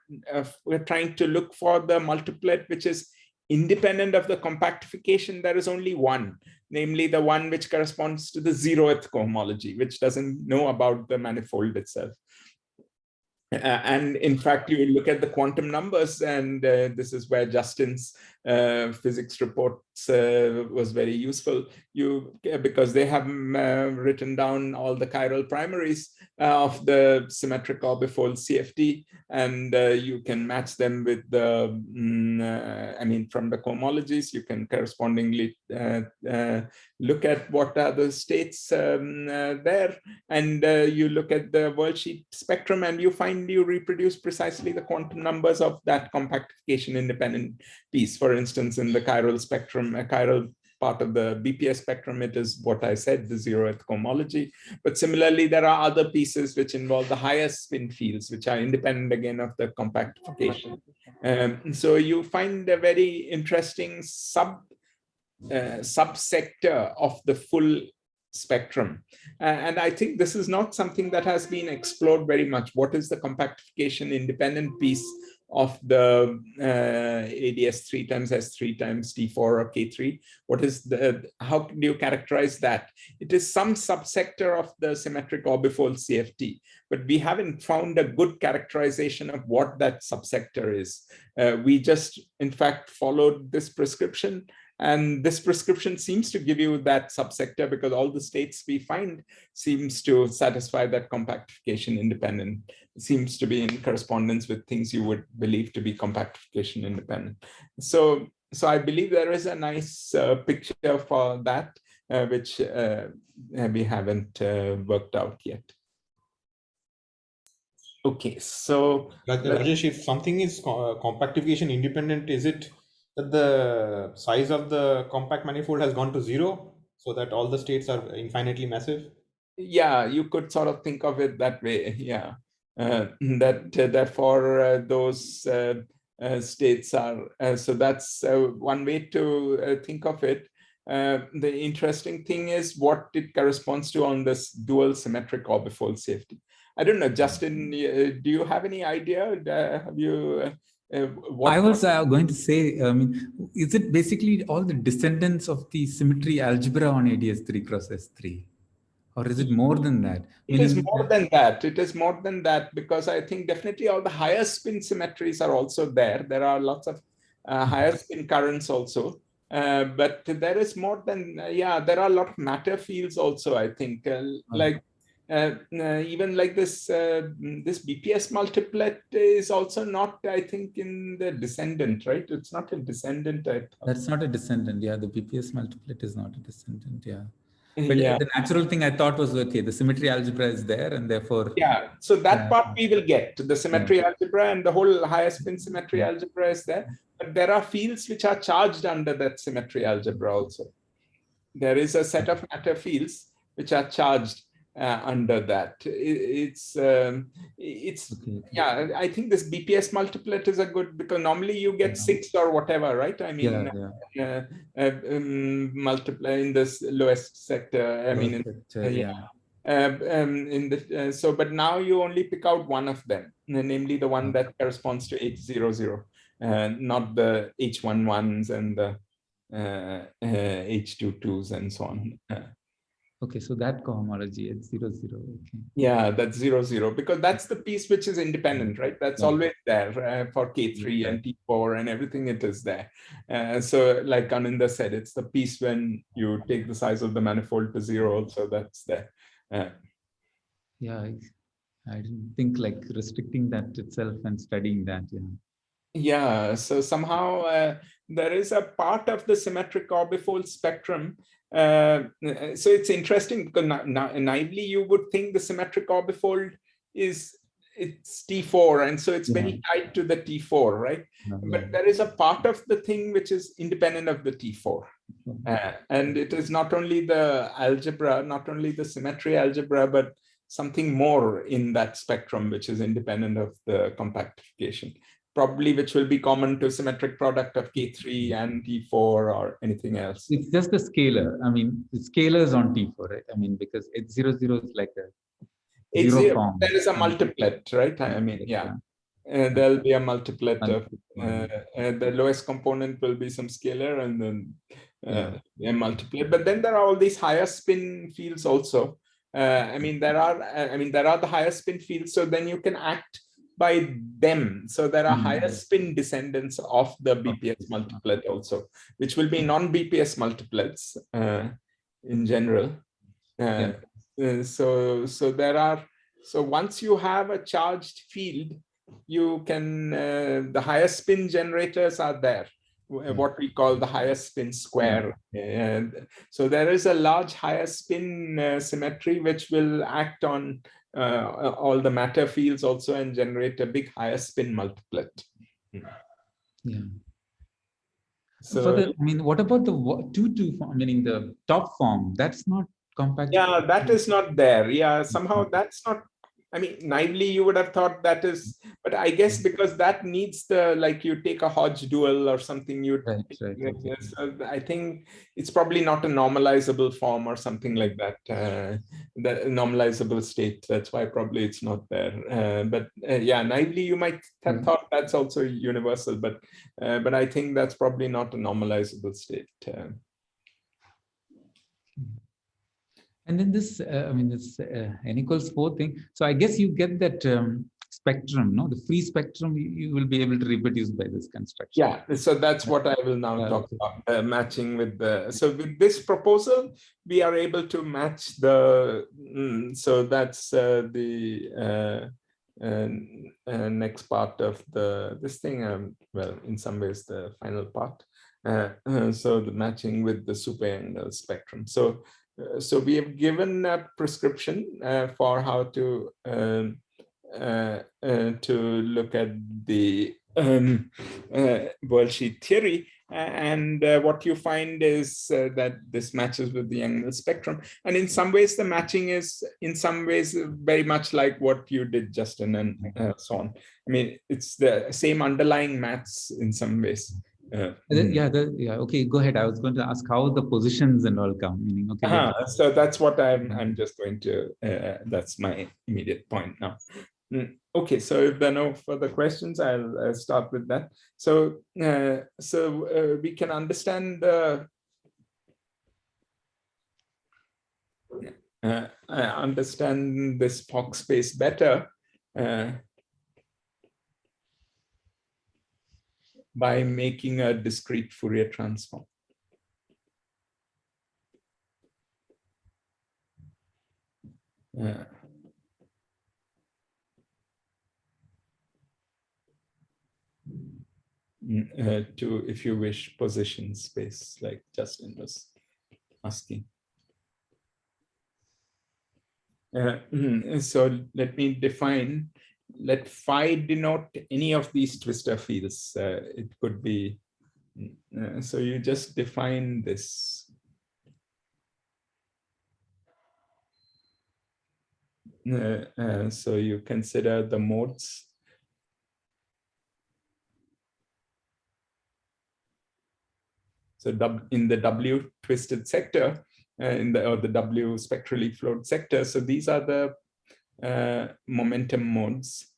we're trying to look for the multiplet which is independent of the compactification, there is only one, namely the one which corresponds to the 0th cohomology, which doesn't know about the manifold itself. And in fact, you look at the quantum numbers, and this is where Justin's physics reports was very useful. Because they have written down all the chiral primaries of the symmetric orbifold CFT, and you can match them with the, I mean, from the cohomologies, you can correspondingly look at what are the states there, and you look at the worldsheet spectrum, and you find you reproduce precisely the quantum numbers of that compactification independent piece. For instance, in the chiral spectrum, a chiral part of the BPS spectrum, it is what I said, the 0th cohomology. But similarly, there are other pieces which involve the higher spin fields, which are independent again of the compactification. So you find a very interesting subsector of the full spectrum. And I think this is not something that has been explored very much. What is the compactification independent piece of the AdS 3 times S3 times T4 or K3? What is how do you characterize that? It is some subsector of the symmetric orbifold CFT, but we haven't found a good characterization of what that subsector is. We just, in fact, followed this prescription. And this prescription seems to give you that subsector because all the states we find seems to satisfy that compactification independent. It seems to be in correspondence with things you would believe to be compactification independent. So I believe there is a nice picture for that, which we haven't worked out yet. Okay, so Rajesh, if something is compactification independent, is it that the size of the compact manifold has gone to 0 so that all the states are infinitely massive? Yeah, you could sort of think of it that way. Yeah, that for those states are so that's one way to think of it. The interesting thing is what it corresponds to on this dual symmetric orbifold CFT. I don't know, Justin, do you have any idea? Have you? I was going to say, I mean, is it basically all the descendants of the symmetry algebra on AdS 3 cross S3? Or is it more than that? It is more than that. It is more than that because I think definitely all the higher spin symmetries are also there. There are lots of higher spin currents also. But there is more than, yeah, there are a lot of matter fields also, I think. Like even like this BPS multiplet is also not, I think, in the descendant, right? It's not a descendant. That's not a descendant. Yeah, the BPS multiplet is not a descendant. Yeah. But yeah. The natural thing I thought was, okay, the symmetry algebra is there and therefore... Yeah, so that part we will get. The symmetry algebra and the whole higher spin symmetry algebra is there. But there are fields which are charged under that symmetry algebra also. There is a set of matter fields which are charged under that. Yeah, I think this BPS multiplet is a good, because normally you get 6 or whatever, right? I mean, multiply in this lowest sector. I mean, but now you only pick out one of them, namely the one that corresponds to H00, not the H11s and the H22s and so on. Okay, so that cohomology at 0, 0. Okay. Yeah, that's 0, 0, because that's the piece which is independent, right? That's always there for K3 and T4 and everything, it is there. So like Ananda said, it's the piece when you take the size of the manifold to 0 also, that's there. Yeah, I didn't think like restricting that itself and studying that. Yeah, so somehow there is a part of the symmetric orbifold spectrum. So it's interesting because naively you would think the symmetric orbifold it's T4, and so it's very tied to the T4, right? But there is a part of the thing which is independent of the T4. And it is not only the algebra, not only the symmetry algebra, but something more in that spectrum which is independent of the compactification, probably which will be common to symmetric product of K3 and T4 or anything else. It's just the scalar. I mean, the scalars on T4, right? I mean, because H00 is like a zero form. There is a multiplet, right? I mean, yeah. There'll be a multiplet of the lowest component will be some scalar and then a multiplet. But then there are all these higher spin fields also. I mean, there are the higher spin fields. So then you can act by them. So there are higher spin descendants of the BPS multiplet also, which will be non-BPS multiplets in general. So once you have a charged field, you can the higher spin generators are there, what we call the higher spin square. And so there is a large higher spin symmetry which will act on all the matter fields also and generate a big higher spin multiplet. So I mean, what about the 2-2 form, meaning the top form? That's not compact. Yeah, that is not there. Yeah, somehow that's not. I mean, naively you would have thought that is, but I guess because that needs the, like you take a Hodge dual or something, so I think it's probably not a normalizable form or something like that, the normalizable state. That's why probably it's not there. But yeah, naively you might have thought that's also universal, but I think that's probably not a normalizable state. And then this, I mean, this n=4 thing. So I guess you get that spectrum, no? The free spectrum you will be able to reproduce by this construction. Yeah, so that's what I will now talk about, matching with the. So with this proposal, we are able to match the. So that's the next part of this thing. Well, in some ways, the final part. So the matching with the super spectrum. So we have given a prescription for how to look at the world sheet theory, and what you find is that this matches with the Young-Mills spectrum, and in some ways the matching is in some ways very much like what you did, Justin, and so on. I mean, it's the same underlying maths in some ways. Okay, go ahead. I was going to ask how the positions and all come, meaning so that's what I'm just going to that's my immediate point now. Okay, so if there are no further questions, I'll start with that. So we can understand understand this Fock space better by making a discrete Fourier transform. To, if you wish, position space, like Justin was asking. So let me define, let phi denote any of these twistor fields. It could be, so you just define this. So you consider the modes. So in the W twisted sector, or the W spectrally flowed sector. So these are the momentum modes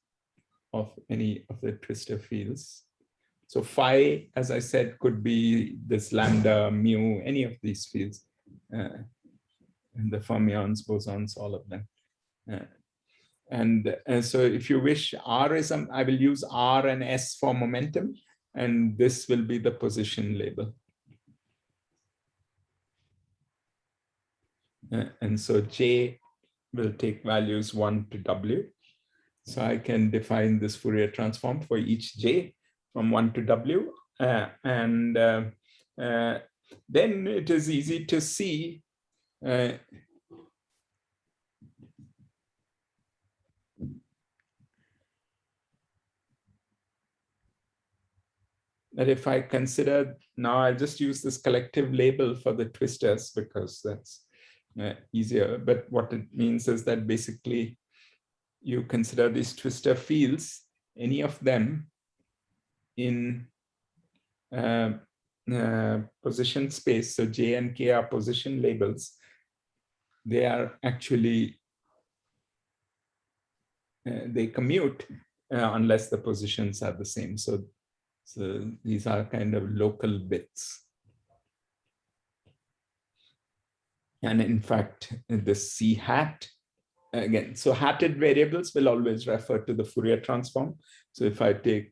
of any of the twistor fields. So phi, as I said, could be this lambda, mu, any of these fields. the fermions, bosons, all of them. So if you wish, R is, I will use R and S for momentum, and this will be the position label. And so J will take values 1 to W. So I can define this Fourier transform for each J from 1 to W. Then it is easy to see that if I consider, now I'll just use this collective label for the twisters because that's easier. But what it means is that basically you consider these twister fields, any of them in position space. So J and K are position labels. They are actually, they commute unless the positions are the same. So these are kind of local bits. And in fact, the C hat, again, so hatted variables will always refer to the Fourier transform. So if I take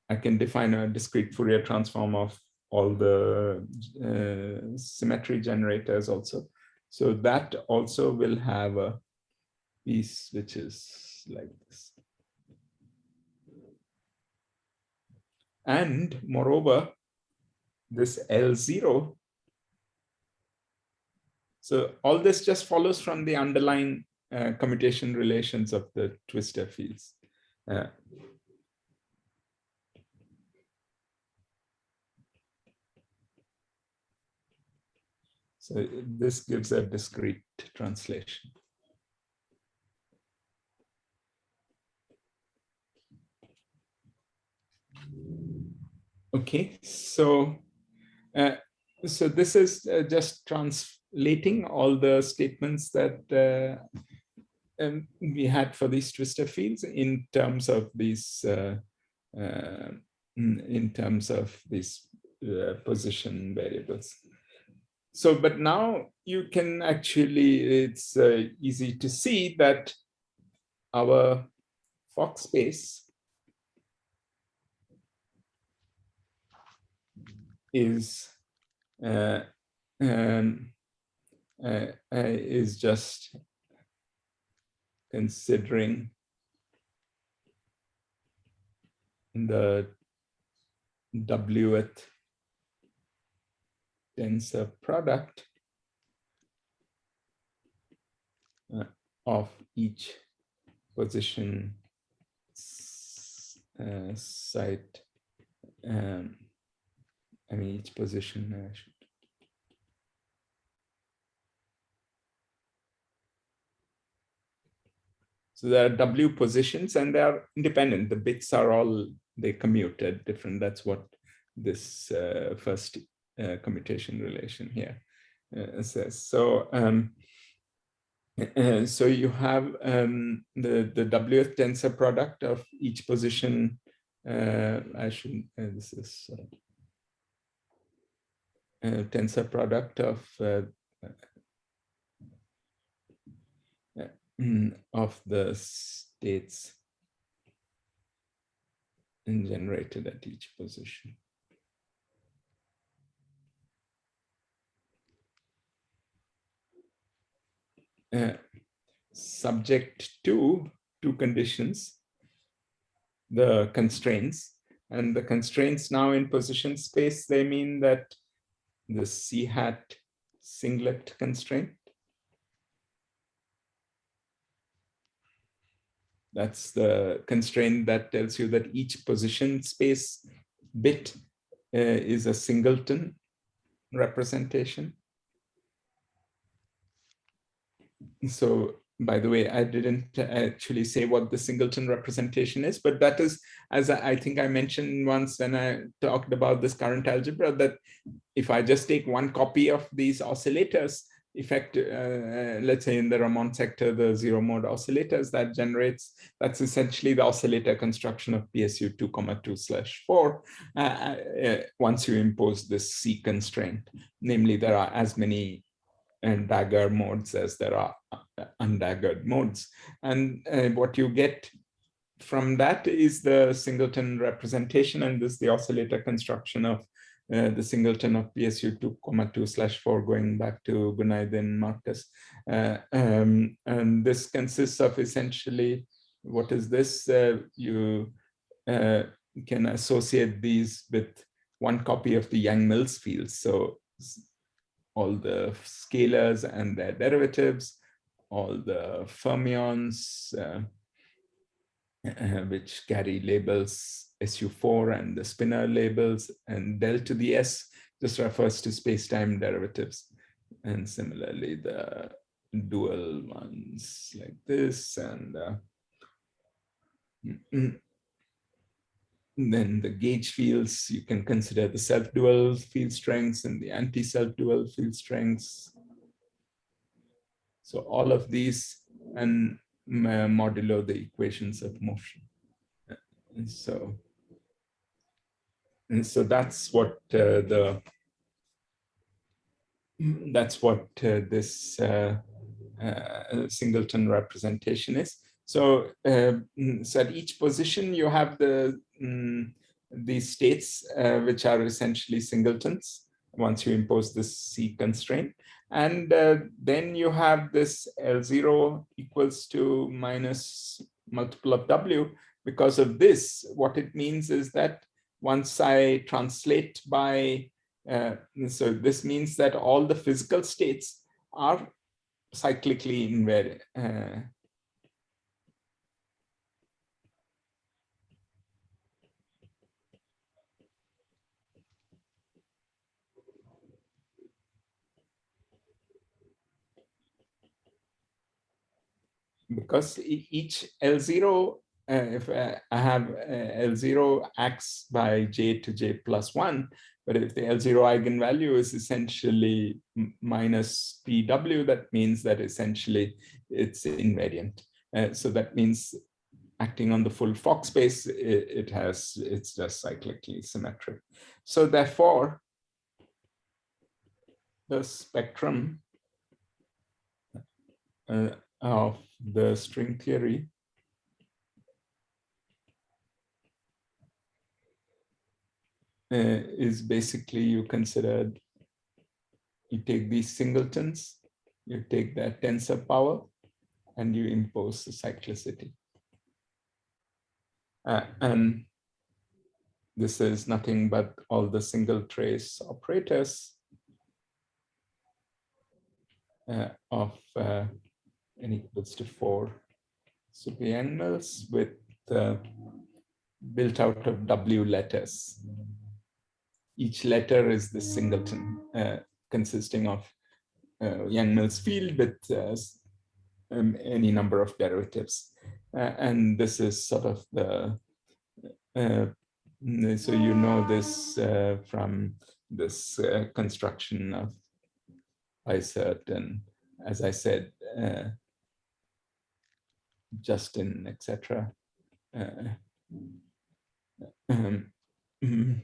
I can define a discrete Fourier transform of all the symmetry generators also. So that also will have a piece which is like this. And moreover, this L0, so all this just follows from the underlying commutation relations of the twistor fields. So this gives a discrete translation. Okay, so this is just translating all the statements that we had for these twistor fields in terms of these position variables. So, but now you can actually, it's easy to see that our Fock space is just considering the Wth tensor product of each position site. I mean, each position. So there are W positions and they are independent. The bits are all, they commute at different, that's what this first commutation relation here says. So, so you have the Wth tensor product of each position. I should, this is tensor product of the states generated at each position. Subject to two conditions, the constraints, and the constraints now in position space, they mean that the C hat singlet constraint, that's the constraint that tells you that each position space bit is a singleton representation. So, by the way, I didn't actually say what the singleton representation is, but that is, as I think I mentioned once when I talked about this current algebra, that if I just take one copy of these oscillators, effect, let's say in the Raman sector, the zero mode oscillators that generates, that's essentially the oscillator construction of PSU 2,2/4 once you impose this C constraint. Namely, there are as many dagger modes as there are undaggered modes. And what you get from that is the singleton representation, and this is the oscillator construction of the singleton of PSU 2,2/4 going back to Gunaid and Marcus. And this consists of essentially, what is this? You can associate these with one copy of the Yang-Mills fields. So all the scalars and their derivatives, all the fermions, which carry labels SU4 and the spinor labels, and del to the S just refers to space-time derivatives. And similarly, the dual ones like this, and then the gauge fields, you can consider the self-dual field strengths and the anti-self-dual field strengths. So all of these, and modulo the equations of motion. And so that's what this singleton representation is. So, so at each position you have these states which are essentially singletons once you impose this C constraint. And then you have this L0 equals to minus multiple of W. Because of this, what it means is that once I translate by, so this means that all the physical states are cyclically invariant. Because each L0, if I have L0 acts by J to J plus 1, but if the L0 eigenvalue is essentially minus PW, that means that essentially it's invariant. So that means acting on the full Fock space, it's just cyclically symmetric. So therefore, the spectrum of the string theory is basically, you take these singletons, you take their tensor power, and you impose the cyclicity. And this is nothing but all the single trace operators of n equals to 4 super Yang-Mills with built out of W letters. Each letter is the singleton consisting of Yang-Mills field with any number of derivatives. And this is sort of the, so you know this from this construction of ICERT, and as I said, Justin, etc.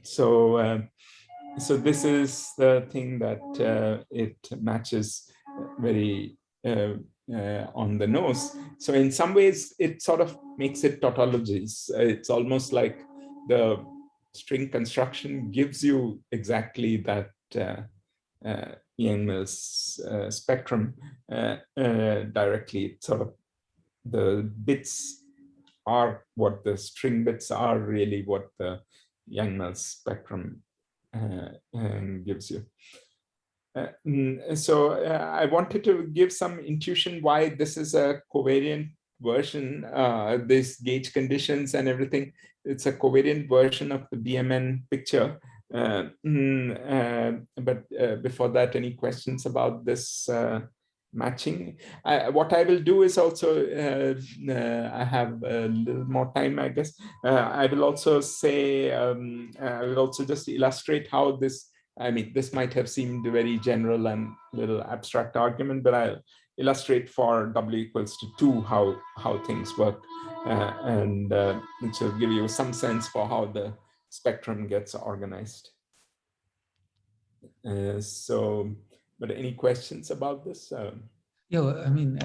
So this is the thing that it matches very on the nose. So in some ways, it sort of makes it tautologies. It's almost like the string construction gives you exactly that Yang-Mills spectrum directly. It's sort of, the bits are what the string bits are really what the Yang-Mills spectrum gives you. So I wanted to give some intuition why this is a covariant version, this gauge conditions and everything. It's a covariant version of the BMN picture. But before that, any questions about this matching? What I will do is also, I have a little more time, I guess. I will also say, I will also just illustrate how this I mean, this might have seemed a very general and little abstract argument, but I'll illustrate for W equals to 2 how things work, and which will give you some sense for how the spectrum gets organized. But any questions about this? Yeah, I mean,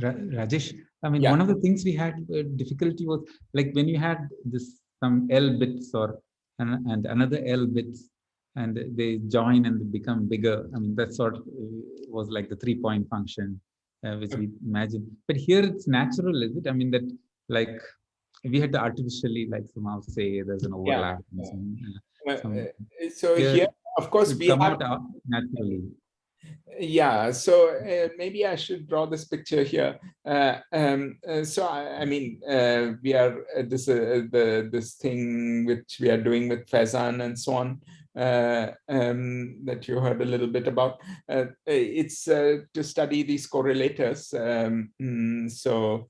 Rajesh, I mean, Yeah. one of the things we had difficulty was like when you had this some L bits and another L bits, and they join and they become bigger. I mean, that sort of was like the 3-point function, which we imagined. But here it's natural, is it? I mean, that like we had to artificially like somehow say there's an overlap. So here, of course, we come have out naturally. Yeah, so maybe I should draw this picture here. So I mean, we are this thing which we are doing with Faizan and so on, that you heard a little bit about. It's to study these correlators. So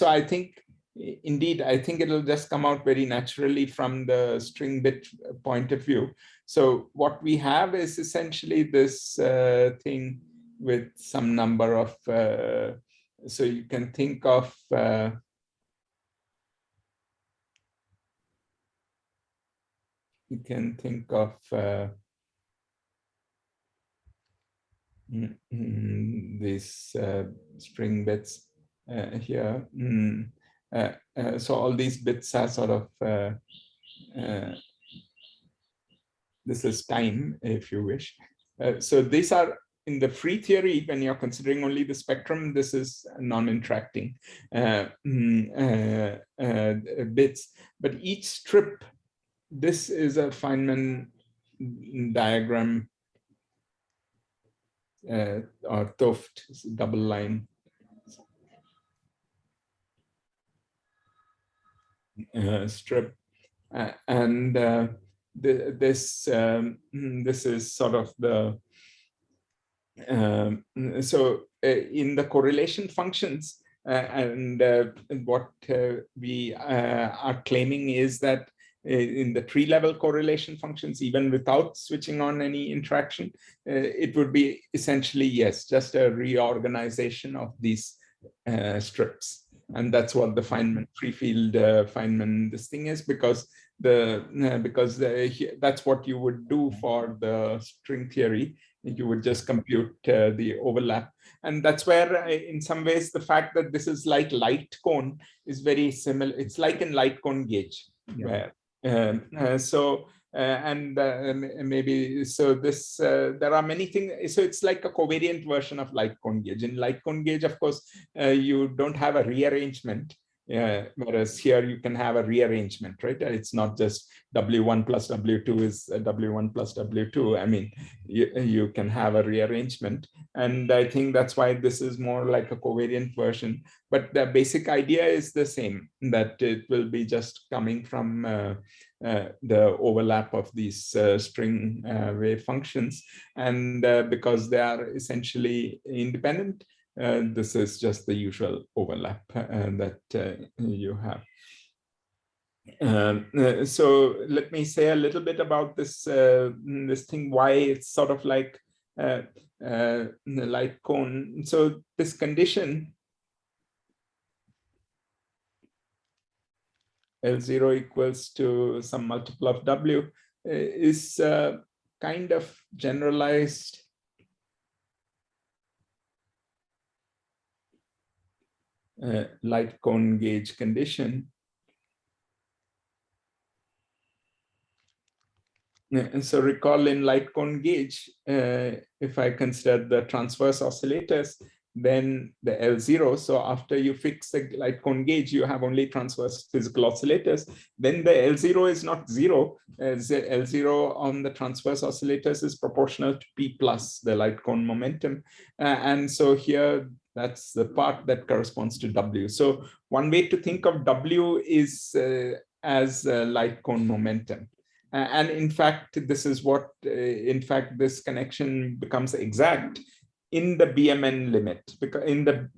I think. Indeed, I think it'll just come out very naturally from the string bit point of view. So what we have is essentially this thing with some number of, so you can think of, these string bits here. So all these bits are sort of, this is time, if you wish. So these are in the free theory, when you're considering only the spectrum, this is non-interacting bits. But each strip, this is a Feynman diagram or Toft double line. Strip, and this is sort of the so in the correlation functions, and what we are claiming is that in the tree level correlation functions, even without switching on any interaction, it would be essentially, yes, just a reorganization of these strips. And that's what the Feynman free field Feynman this thing is, because that's what you would do for the string theory. You would just compute the overlap, and that's where in some ways the fact that this is like light cone is very similar. It's like in light cone gauge, where maybe so this there are many things. So it's like a covariant version of light cone gauge. In light cone gauge, of course, you don't have a rearrangement, whereas here you can have a rearrangement, right? It's not just W1 plus W2 is W1 plus W2. I mean, you can have a rearrangement, and I think that's why this is more like a covariant version. But the basic idea is the same, that it will be just coming from the overlap of these string wave functions, and because they are essentially independent, this is just the usual overlap that you have. So let me say a little bit about this this thing, why it's sort of like light cone. So this condition L0 equals to some multiple of W is kind of generalized light cone gauge condition. And so recall in light cone gauge, if I consider the transverse oscillators, then the L0, so after you fix the light cone gauge, you have only transverse physical oscillators, then the L0 is not zero, as the L0 on the transverse oscillators is proportional to P plus the light cone momentum. And so here, that's the part that corresponds to W. So one way to think of W is as light cone momentum. And in fact, this is what, in fact, this connection becomes exact in the BMN limit, because in the,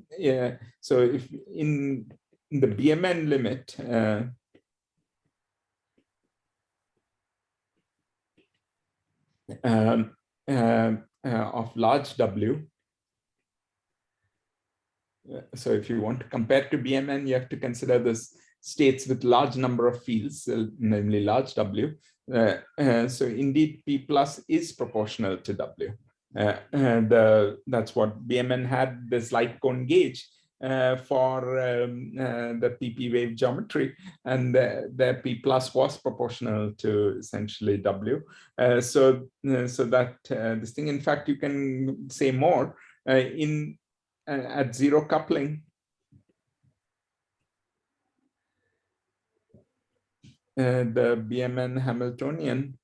so if in the BMN limit, of large W. So if you want to compare to BMN, you have to consider this states with large number of fields, namely large W. So indeed, P plus is proportional to W. And that's what BMN had this light cone gauge for the PP wave geometry, and the P plus was proportional to essentially W. So that this thing, in fact, you can say more at zero coupling. The BMN Hamiltonian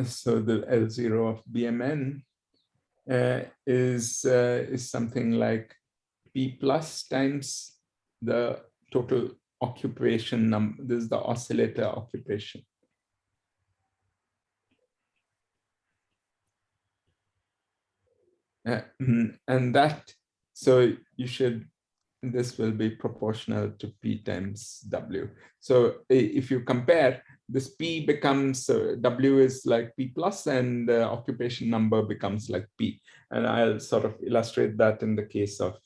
so the L0 of BMN is something like P plus times the total occupation number. This is the oscillator occupation. And that, so you should, this will be proportional to P times W. So if you compare, this P becomes, W is like P plus, and the occupation number becomes like P. And I'll sort of illustrate that in the case of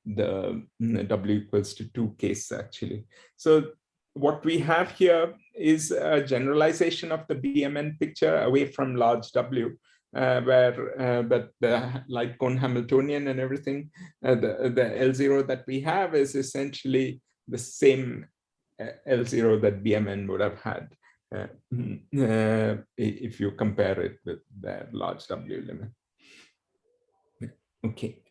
the W equals to 2 case, actually. So what we have here is a generalization of the BMN picture away from large W. But the light cone Hamiltonian and everything, the L0 that we have is essentially the same L0 that BMN would have had if you compare it with the large W limit. Okay,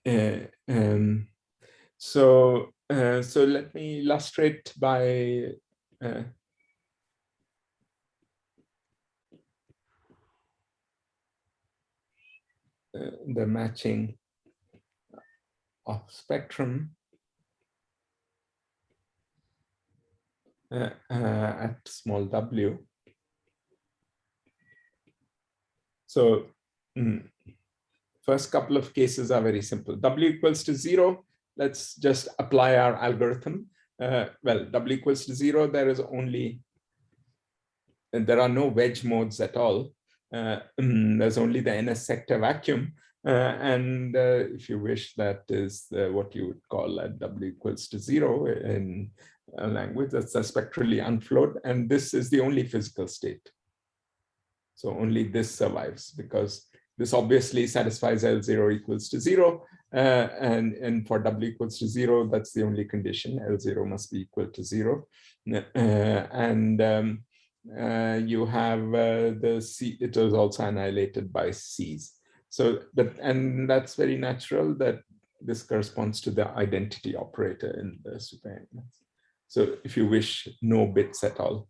so let me illustrate by the matching of spectrum at small w. So first couple of cases are very simple. W equals to 0. Let's just apply our algorithm. Well, W equals to 0. There are no wedge modes at all. There's only the NS sector vacuum. And if you wish, that is what you would call at W equals to 0 in a language. That's a spectrally unflowed. And this is the only physical state. So only this survives, because this obviously satisfies L0 equals to 0. And for W equals to 0, that's the only condition. L0 must be equal to 0. You have the C, it was also annihilated by C's. So and that's very natural that this corresponds to the identity operator in the super-elements. So if you wish, no bits at all.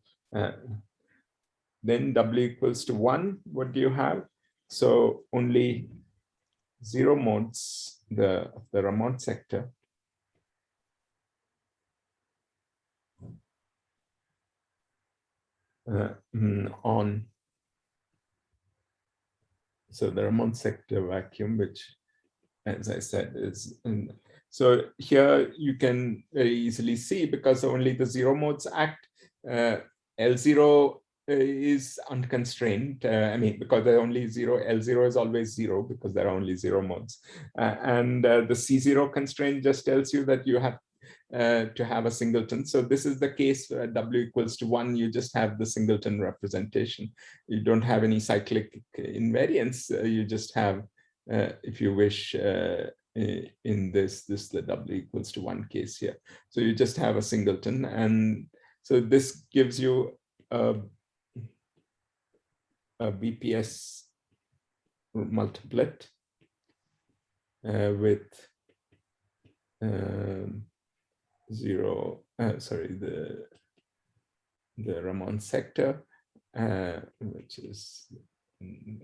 Then W equals to 1, what do you have? So only 0 modes, the Ramond sector. On, so the Ramond sector vacuum, which, as I said, is, so here you can very easily see, because only the 0 modes act, L0 is unconstrained. I mean, because there are only 0, L0 is always 0 because there are only 0 modes. And the C0 constraint just tells you that you have to have a singleton. So this is the case where W equals to 1, you just have the singleton representation. You don't have any cyclic invariance. You just have, if you wish, in this the W equals to 1 case here. So you just have a singleton. And so this gives you a BPS multiplet with 0, sorry, the Ramond sector, which is,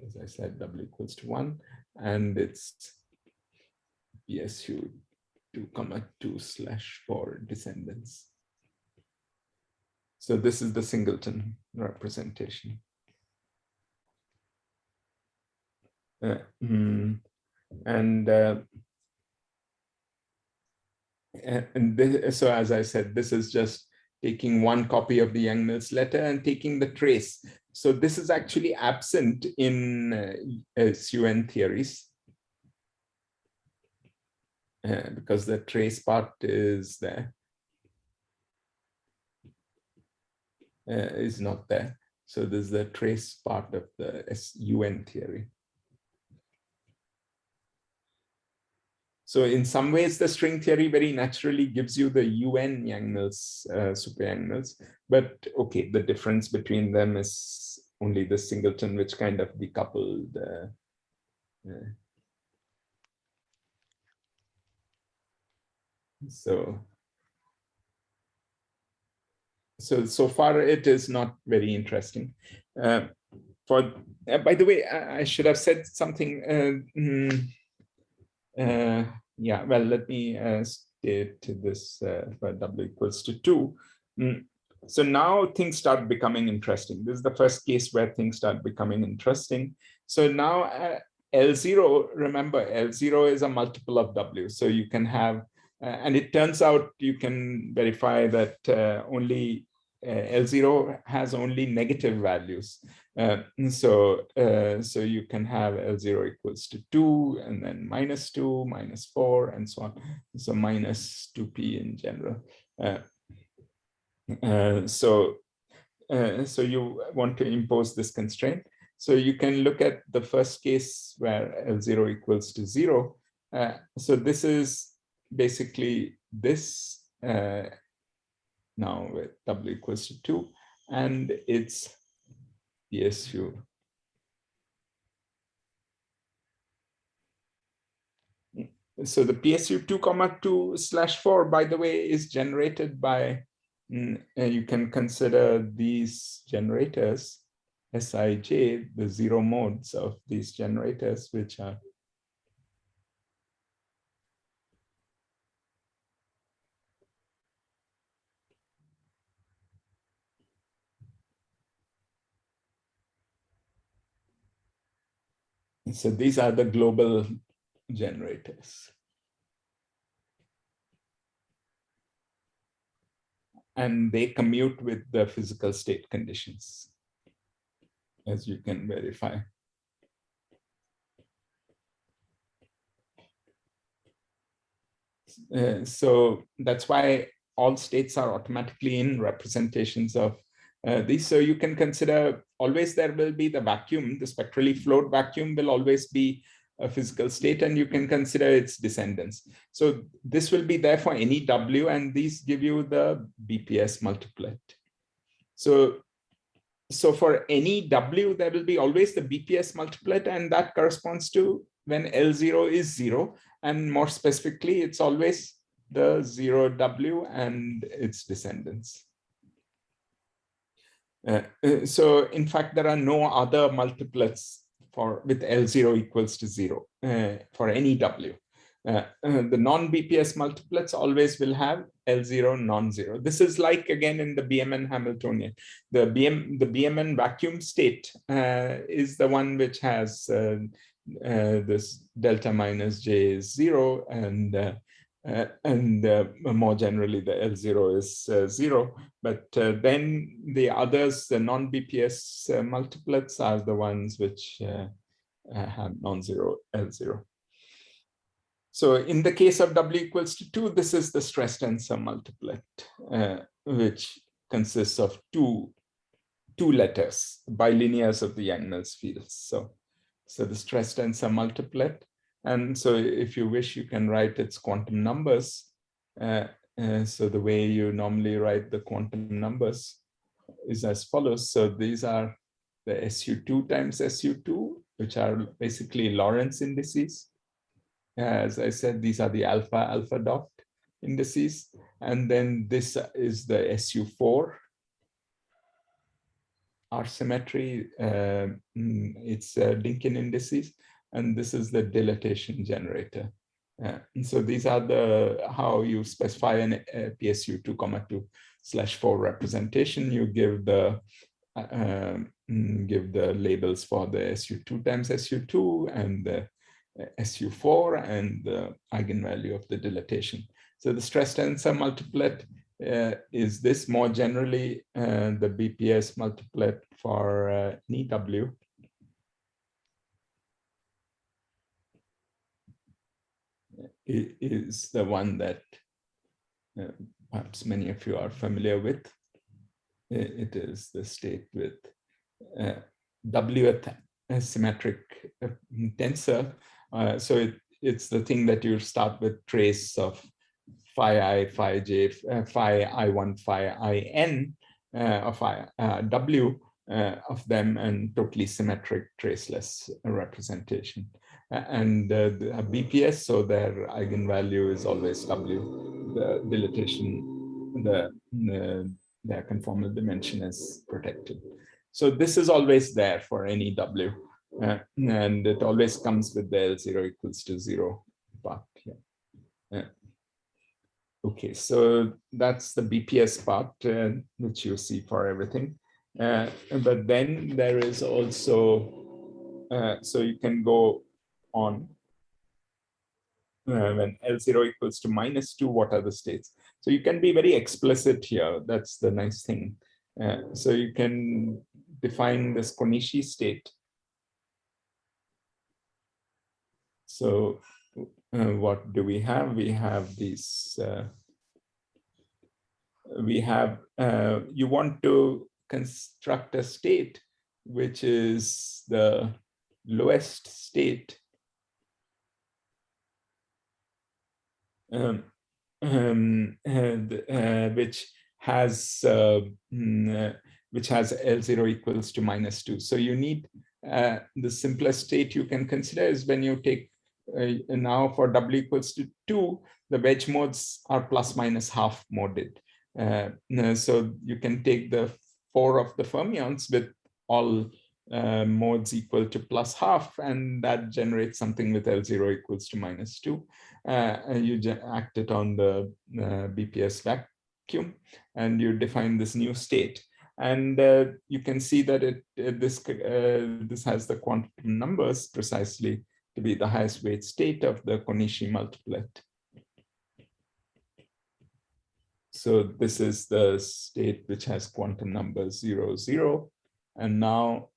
as I said, W equals to 1, and it's BSU 2,2/4 descendants. So this is the singleton representation. And this, so as I said, this is just taking one copy of the Yang-Mills letter and taking the trace. So this is actually absent in SUN theories because the trace part is there, is not there. So this is the trace part of the SUN theory. So in some ways, the string theory very naturally gives you the UN Yang-Mills, super Yang-Mills, but okay, the difference between them is only the singleton, which kind of decoupled. So far it is not very interesting. By the way, I should have said something. Yeah, well, let me state this for W equals to 2. So now things start becoming interesting. This is the first case where things start becoming interesting. So now L0, remember, L0 is a multiple of W. So you can have, and it turns out you can verify that only L0 has only negative values. So you can have L0 equals to 2, and then -2, -4, and so on. So -2p in general. So you want to impose this constraint. So you can look at the first case where L0 equals to 0. So this is basically this now with W equals to 2, and it's PSU. So the PSU 2,2/4, by the way, is generated by, you can consider these generators, Sij, the zero modes of these generators, which are so these are the global generators. And they commute with the physical state conditions, as you can verify. So that's why all states are automatically in representations of these. So you can consider always there will be the vacuum, the spectrally flowed vacuum will always be a physical state, and you can consider its descendants. So this will be there for any W, and these give you the BPS multiplet. So for any W, there will be always the BPS multiplet, and that corresponds to when L0 is 0. And more specifically, it's always the 0W and its descendants. So in fact, there are no other multiplets with L0 equals to 0 for any W. The non-BPS multiplets always will have L0 non-zero. This is like, again, in the BMN Hamiltonian. The BMN vacuum state is the one which has this delta minus J is 0, and more generally the L0 is 0. But then the others, the non-BPS multiplets, are the ones which have non-zero L0. So in the case of W equals to 2, this is the stress tensor multiplet, which consists of two letters, bilinears of the Yang-Mills fields. So the stress tensor multiplet. And so if you wish, you can write its quantum numbers. So the way you normally write the quantum numbers is as follows. So these are the SU2 times SU2, which are basically Lorentz indices. As I said, these are the alpha dot indices. And then this is the SU4 R symmetry. It's Lincoln indices. And this is the dilatation generator. And so these are how you specify an PSU 2,2/4 representation. You give the labels for the SU2 times SU2 and the SU4 and the eigenvalue of the dilatation. So the stress tensor multiplet is this. More generally, the BPS multiplet for any W is the one that perhaps many of you are familiar with. It is the state with Wth symmetric tensor. So it's the thing that you start with trace of phi I, phi j, phi I1, phi In of W of them, and totally symmetric traceless representation. And the BPS, so their eigenvalue is always W. The dilatation, their conformal dimension is protected. So this is always there for any W. And it always comes with the L0 equals to 0 part. Yeah. Okay, so that's the BPS part, which you see for everything. But then there is also, so you can go on when L0 equals to -2, what are the states? So you can be very explicit here. That's the nice thing. So you can define this Konishi state. So what do we have? We have these, you want to construct a state which is the lowest state which has L0 equals to -2. So you need the simplest state you can consider is when you take now for W equals to 2, the wedge modes are plus minus half moded. So you can take the 4 of the fermions with all modes equal to plus half, and that generates something with L0 equals to -2. And you act it on the BPS vacuum, and you define this new state. And you can see that this has the quantum numbers precisely to be the highest weight state of the Konishi multiplet. So this is the state which has quantum numbers 0, 0. And now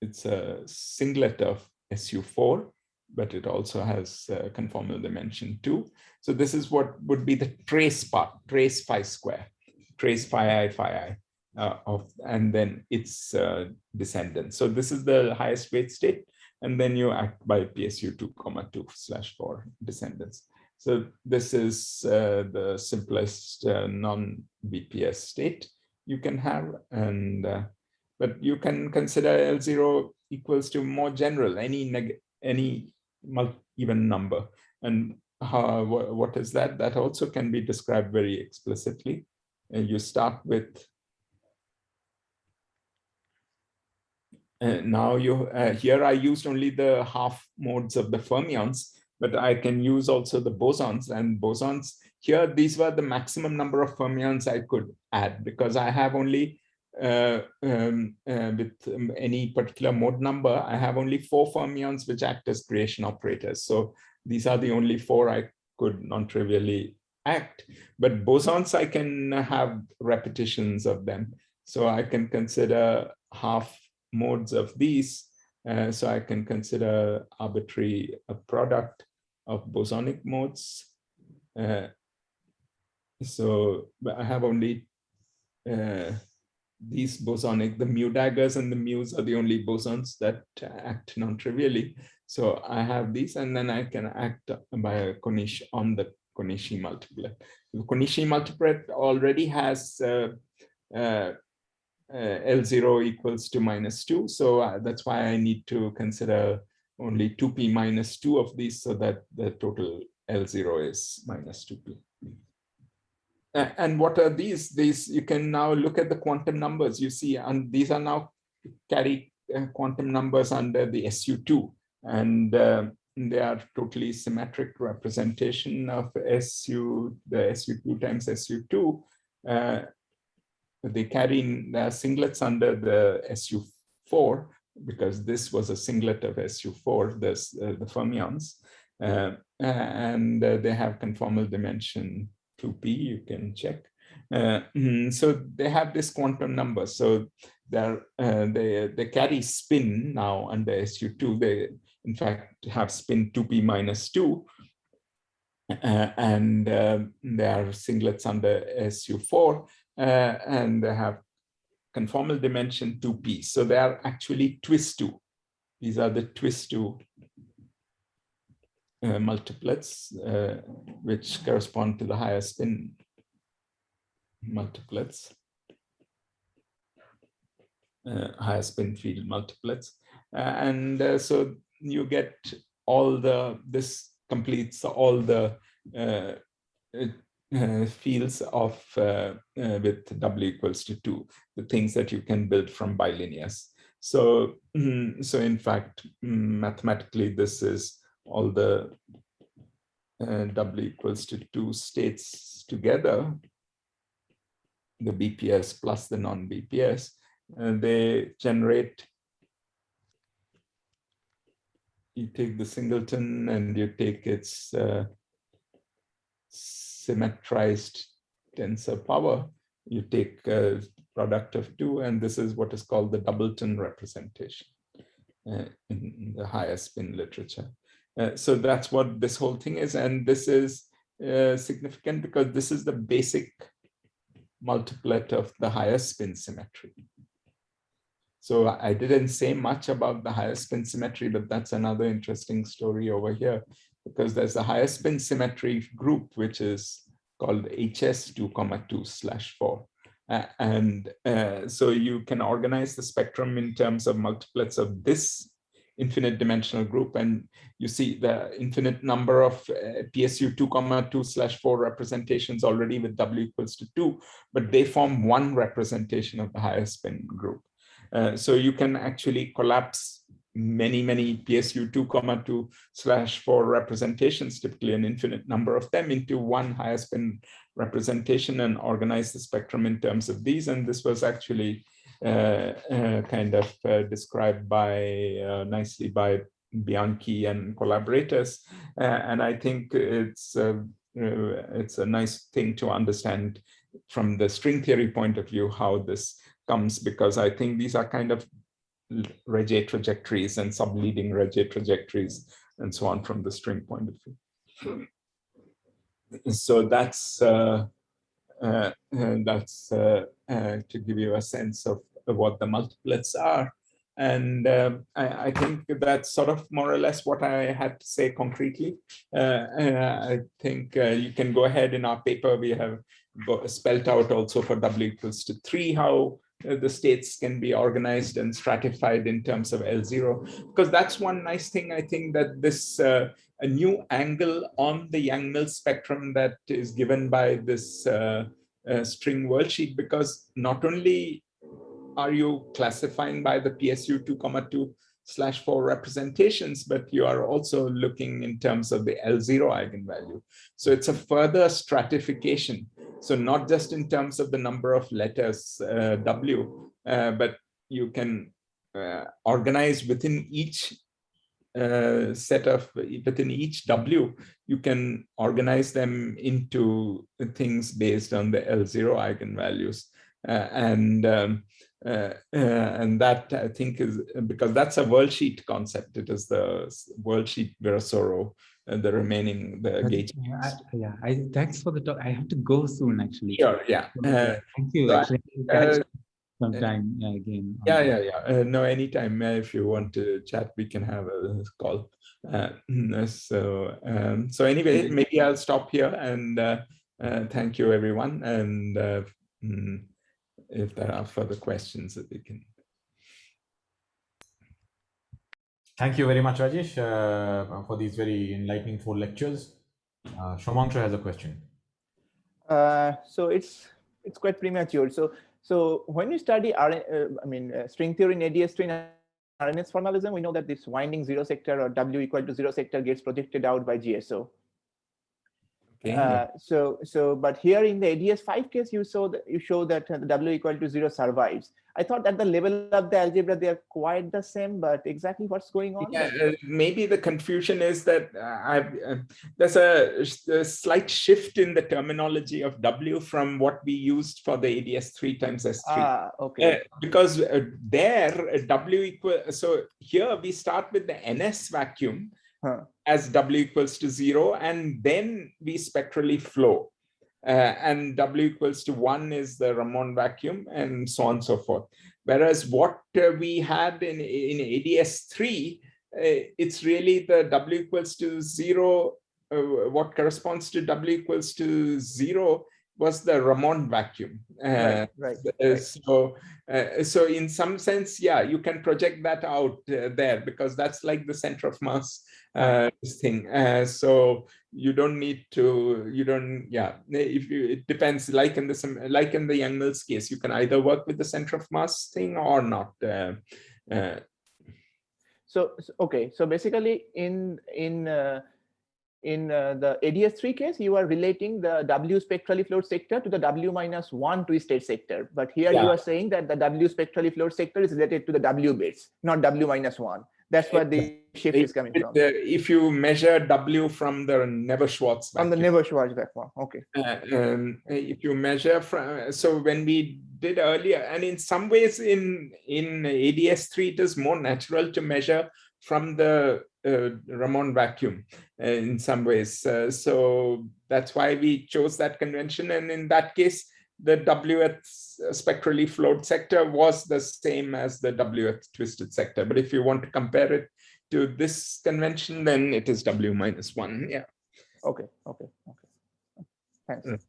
it's a singlet of SU4, but it also has conformal dimension 2. So this is what would be the trace part, trace phi square, trace phi I, and then its descendant. So this is the highest weight state. And then you act by PSU 2,2/4 descendants. So this is the simplest non-BPS state you can have. And but you can consider L0 equals to more general, any even number. And what is that? That also can be described very explicitly. You start with now here I used only the half modes of the fermions, but I can use also the bosons. And bosons here, these were the maximum number of fermions I could add, because I have only with any particular mode number, I have only 4 fermions which act as creation operators. So these are the only 4 I could non-trivially act. But bosons, I can have repetitions of them. So I can consider half modes of these. So I can consider arbitrary a product of bosonic modes. So I have only these bosonic, the mu daggers and the mu's are the only bosons that act non-trivially. So I have these, and then I can act by a Konishi on the Konishi multiplet. The Konishi multiplet already has L0 equals to -2. So that's why I need to consider only 2p -2 of these, so that the total L0 is -2p. And what are these? These, you can now look at the quantum numbers. You see, and these are now carry quantum numbers under the SU2. And they are totally symmetric representation of the SU2 times SU2. They carry singlets under the SU4, because this was a singlet of SU4, the fermions. and they have conformal dimension 2p, you can check. So they have this quantum number. So they carry spin now under SU2. They in fact have spin 2p minus 2. And they are singlets under SU4, and they have conformal dimension 2p. So they are actually twist 2. These are the twist 2 multiplets, which correspond to the higher spin multiplets, higher spin field multiplets. So you get all this completes all the fields of with W equals to 2, the things that you can build from bilinears. So in fact, mathematically, this is all the W equals to 2 states together, the BPS plus the non-BPS, they generate, you take the singleton and you take its symmetrized tensor power, you take a product of 2, and this is what is called the doubleton representation in the higher spin literature. So that's what this whole thing is, and this is significant because this is the basic multiplet of the higher spin symmetry. So I didn't say much about the higher spin symmetry, but that's another interesting story over here, because there's a higher spin symmetry group, which is called HS2,2/4. So you can organize the spectrum in terms of multiplets of this infinite dimensional group, and you see the infinite number of PSU 2,2/4 representations already with W equals to 2, but they form one representation of the higher spin group. So you can actually collapse many PSU 2,2/4 representations, typically an infinite number of them, into one higher spin representation and organize the spectrum in terms of these. And this was actually kind of described nicely by Bianchi and collaborators. And I think it's a nice thing to understand from the string theory point of view how this comes, because I think these are kind of Raje trajectories and subleading Raje trajectories and so on from the string point of view. So that's to give you a sense of what the multiplets are. And I think that's sort of more or less what I had to say concretely. I think you can go ahead in our paper. We have spelled out also for W equals to 3 how the states can be organized and stratified in terms of L0, because that's one nice thing. I think that this a new angle on the Yang-Mills spectrum that is given by this string worldsheet, because not only are you classifying by the PSU 2,2/4 representations, but you are also looking in terms of the L0 eigenvalue. So it's a further stratification. So not just in terms of the number of letters W, but you can organize within each within each W, you can organize them into things based on the L0 eigenvalues. And that I think is because that's a worldsheet concept. It is the worldsheet Virasoro, the remaining gauge. Thanks for the talk. I have to go soon, actually. Sure. Yeah. Thank you. So actually, catch sometime again. Yeah. No, anytime if you want to chat, we can have a call. So anyway, maybe I'll stop here and thank you, everyone. And if there are further questions that we can. Thank you very much, Rajesh, for these very enlightening 4 lectures. Shomanshu has a question. So it's quite premature. So when you study string theory in AdS in RNS formalism, we know that this winding 0 sector or W equal to 0 sector gets projected out by GSO. Okay. But here in the AdS5 case, you show that the W equal to 0 survives. I thought at the level of the algebra, they are quite the same, but exactly what's going on? Yeah, maybe the confusion is that there's a slight shift in the terminology of W from what we used for the AdS3 times S3. Okay. Because there W equal, so here we start with the NS vacuum as W equals to 0, and then we spectrally flow. And W equals to 1 is the Ramon vacuum, and so on and so forth. Whereas what we had in AdS3, it's really the W equals to 0, what corresponds to W equals to 0 was the Ramon vacuum. Right. So in some sense, yeah, you can project that out there, because that's like the center of mass thing. So you don't need to, it depends, like in the Young-Mills case, you can either work with the center of mass thing or not. Okay, so basically in the AdS3 case, you are relating the W spectrally flowed sector to the W-1 twisted sector. But here you are saying that the W spectrally flowed sector is related to the W bits, not W-1. That's where the shift is coming from. If you measure W from the Never-Schwarz vacuum. From the Never-Schwarz vacuum, okay. If you measure from, so when we did earlier, and in some ways in AdS3, it is more natural to measure from the Ramon vacuum in some ways. So that's why we chose that convention. And in that case, the Wth spectrally flowed sector was the same as the Wth twisted sector. But if you want to compare it to this convention, then it is W-1. Yeah. Okay. Thanks.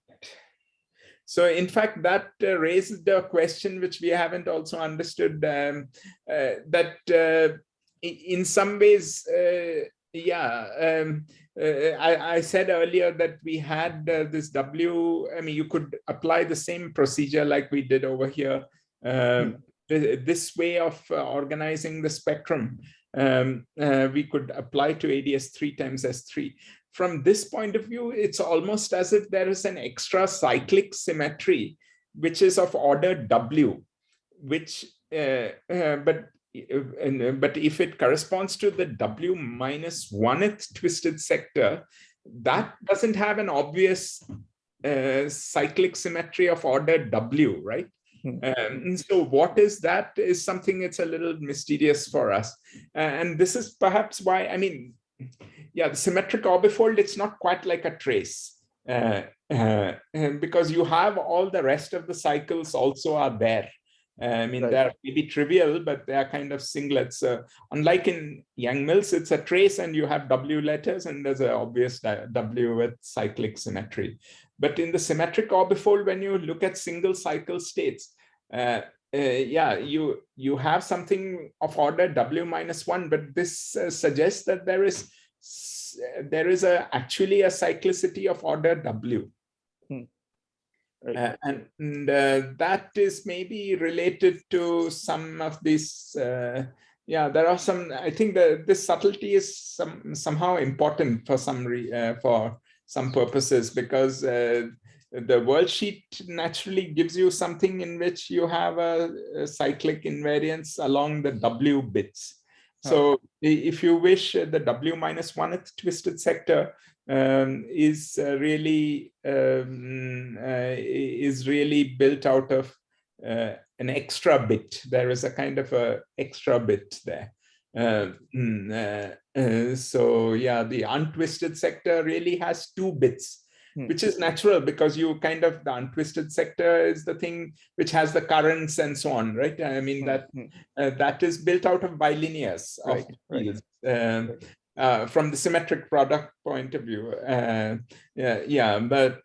So in fact, that raised the question which we haven't also understood, that in some ways, I said earlier that we had this W, I mean, you could apply the same procedure like we did over here, this way of organizing the spectrum, we could apply to AdS3 times S3. From this point of view, it's almost as if there is an extra cyclic symmetry, which is of order W, which, but if it corresponds to the W-1th twisted sector, that doesn't have an obvious cyclic symmetry of order W, right? So what is that is something it's a little mysterious for us. And this is perhaps why, I mean, the symmetric orbifold, it's not quite like a trace. Because you have all the rest of the cycles also are there. I mean, they're maybe trivial, but they are kind of singlets. Unlike in Young-Mills, it's a trace and you have W letters and there's an obvious W with cyclic symmetry. But in the symmetric orbifold, when you look at single cycle states, you have something of order W-1, but this suggests that there is actually a cyclicity of order W. And that is maybe related to some of these, there are some, I think this subtlety is somehow important for some purposes, because the worldsheet naturally gives you something in which you have a cyclic invariance along the W bits. So if you wish, the W-1th twisted sector is really built out of an extra bit. There is a kind of a extra bit there. So the untwisted sector really has 2 bits, which is natural, because you kind of, the untwisted sector is the thing which has the currents and so on, right? I mean, that is built out of bilinears of fields. From the symmetric product point of view, but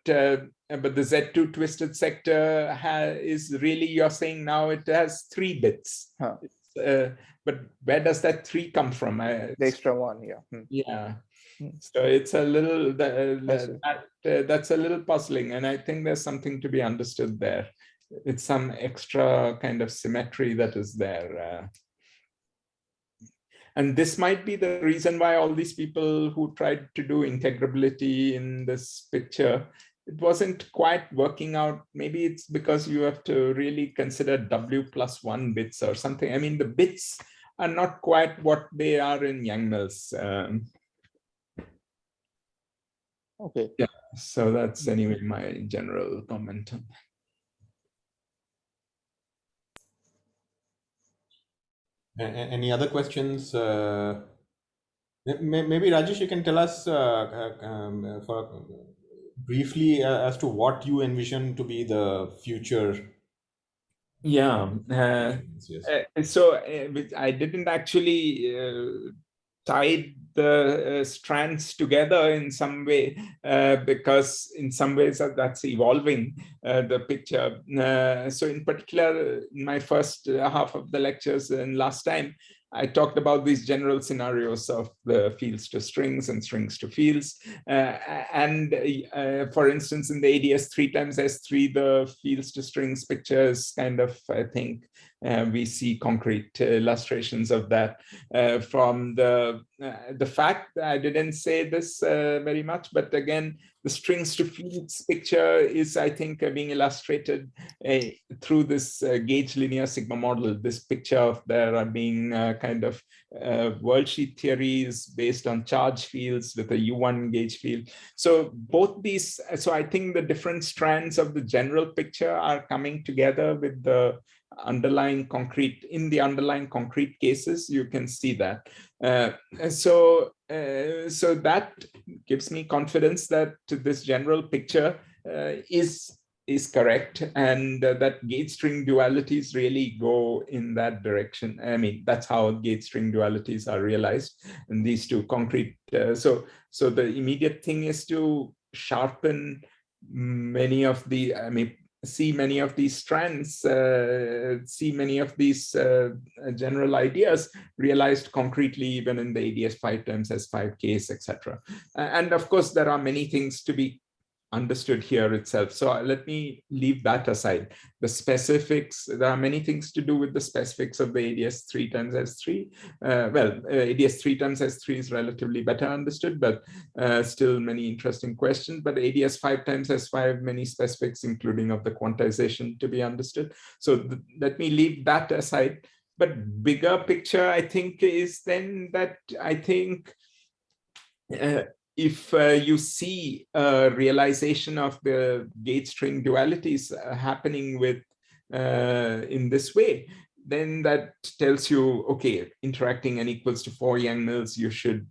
the Z2 twisted sector is really, you're saying now it has 3 bits. But where does that 3 come from? The extra 1, So it's a little, that's a little puzzling, and I think there's something to be understood there. It's some extra kind of symmetry that is there. And this might be the reason why all these people who tried to do integrability in this picture, it wasn't quite working out. Maybe it's because you have to really consider W+1 bits or something. I mean, the bits are not quite what they are in Yang-Mills. Okay. Yeah, so that's anyway my general comment on that. Any other questions? Maybe Rajesh, you can tell us briefly as to what you envision to be the future. Yeah. So I didn't actually tie the strands together in some way, because in some ways that's evolving the picture. So in particular, in my first half of the lectures and last time, I talked about these general scenarios of the fields to strings and strings to fields. For instance, in the AdS 3 times S3, the fields to strings picture is kind of, I think, we see concrete illustrations of that from the fact that I didn't say this very much, but again, the strings to fields picture is, I think, being illustrated through this gauge linear sigma model. This picture of there are being kind of worldsheet theories based on charge fields with a U1 gauge field. So both these, so I think the different strands of the general picture are coming together with the underlying concrete. In the underlying concrete cases, you can see that. So that gives me confidence that this general picture is correct, and that gauge string dualities really go in that direction. I mean, that's how gauge string dualities are realized in these two concrete. So the immediate thing is to sharpen many of the, see many of these strands, see many of these general ideas realized concretely even in the AdS 5 times S5 case, etc. And of course, there are many things to be understood here itself. So let me leave that aside. The specifics, there are many things to do with the specifics of the AdS 3 times S3. AdS 3 times S3 is relatively better understood, but still many interesting questions. But AdS 5 times S5, many specifics, including of the quantization, to be understood. So let me leave that aside. But bigger picture, I think, is then that I think if you see a realization of the gauge string dualities happening with in this way, then that tells you, okay, interacting n equals to 4 Yang-Mills, you should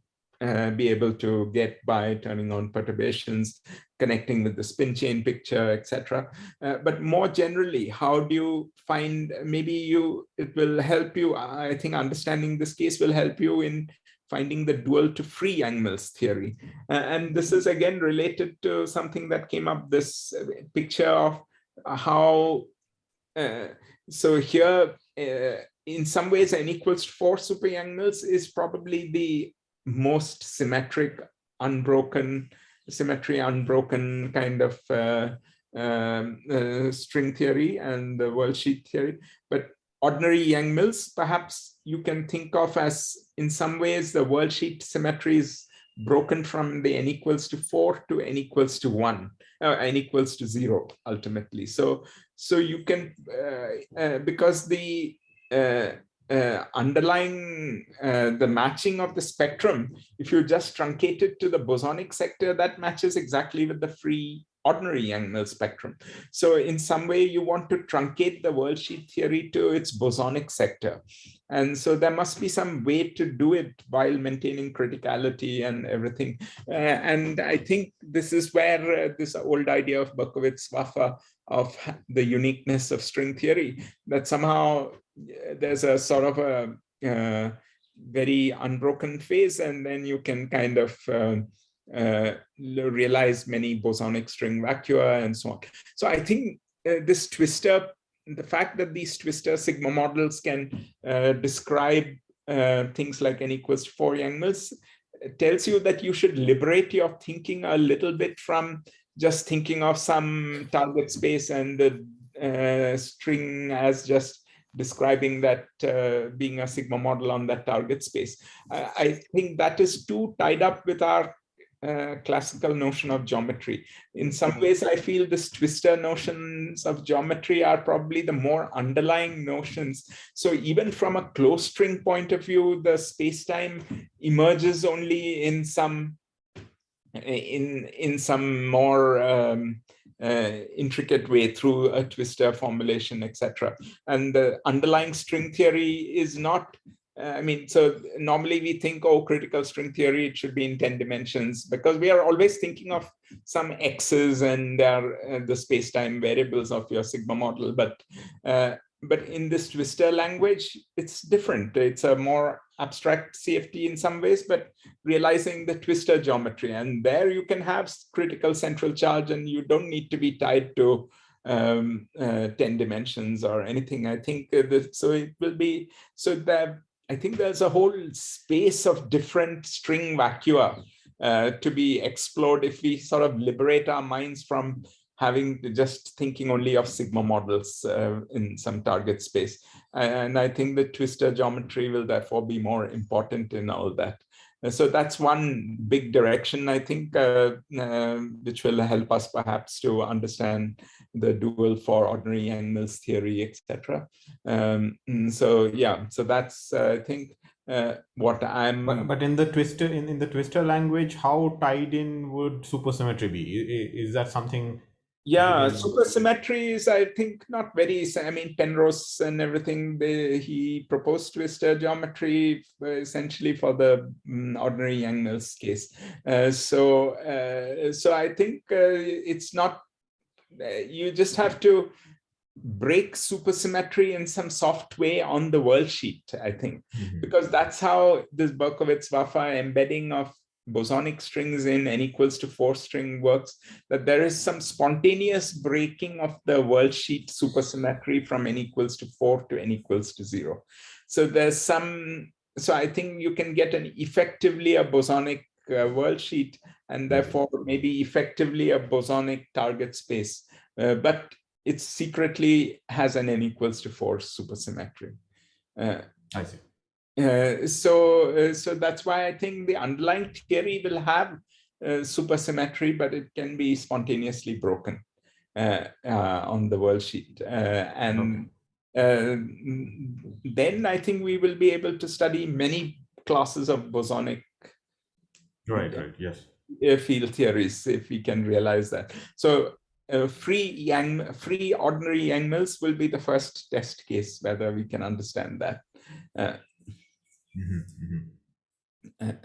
be able to get by turning on perturbations, connecting with the spin chain picture, etc. But more generally, how do you find, it will help you, I think understanding this case will help you in finding the dual to free Yang-Mills theory. And this is again related to something that came up, this picture of how, so here, in some ways, n equals to 4 super Yang-Mills is probably the most symmetric, unbroken kind of string theory and the worldsheet theory. But ordinary Yang-Mills, perhaps you can think of as, in some ways, the worldsheet symmetry is broken from the n equals to 4 to n equals to 1, n equals to 0, ultimately. So you can, because the underlying, the matching of the spectrum, if you just truncate it to the bosonic sector, that matches exactly with the free ordinary Yang-Mills spectrum. So in some way, you want to truncate the worldsheet theory to its bosonic sector. And so there must be some way to do it while maintaining criticality and everything. And I think this is where this old idea of Buckwheats Buffer, of the uniqueness of string theory, that somehow there's a sort of a very unbroken phase, and then you can kind of realize many bosonic string vacua and so on. So I think this twistor, the fact that these twistor sigma models can describe things like n equals to 4 Yang-Mills tells you that you should liberate your thinking a little bit from just thinking of some target space and the string as just describing that being a sigma model on that target space. I think that is too tied up with our classical notion of geometry. In some ways, I feel this twister notions of geometry are probably the more underlying notions. So even from a closed string point of view, the space-time emerges only in some more intricate way through a twister formulation, etc. And the underlying string theory is not. I mean, so normally we think, oh, critical string theory, it should be in 10 dimensions, because we are always thinking of some x's and the space-time variables of your sigma model. But in this twister language, it's different. It's a more abstract CFT in some ways, but realizing the twister geometry. And there you can have critical central charge, and you don't need to be tied to 10 dimensions or anything. I think so it will be, so that I think there's a whole space of different string vacua to be explored if we sort of liberate our minds from having just thinking only of sigma models in some target space. And I think the twister geometry will therefore be more important in all that. So that's one big direction, I think, which will help us perhaps to understand the dual for ordinary Yang-Mills theory, etc. So yeah, so that's I think what I'm. But in the twister in the twister language, how tied in would supersymmetry be? Is that something? Yeah, supersymmetry is, I think, not very. I mean, Penrose and everything, he proposed twister geometry essentially for the ordinary Yang-Mills case. So I think it's not. You just have to break supersymmetry in some soft way on the world sheet, I think, because that's how this Buckwheats Buffer embedding of bosonic strings in n equals to 4 string works, that there is some spontaneous breaking of the world sheet supersymmetry from n equals to 4 to n equals to 0. So there's some, so I think you can get an effectively a bosonic world sheet, and therefore maybe effectively a bosonic target space, but it secretly has an n equals to 4 supersymmetry. I see. So that's why I think the underlying theory will have supersymmetry, but it can be spontaneously broken on the world sheet. And then I think we will be able to study many classes of bosonic yes, field theories, if we can realize that. So free ordinary Yang-Mills will be the first test case whether we can understand that.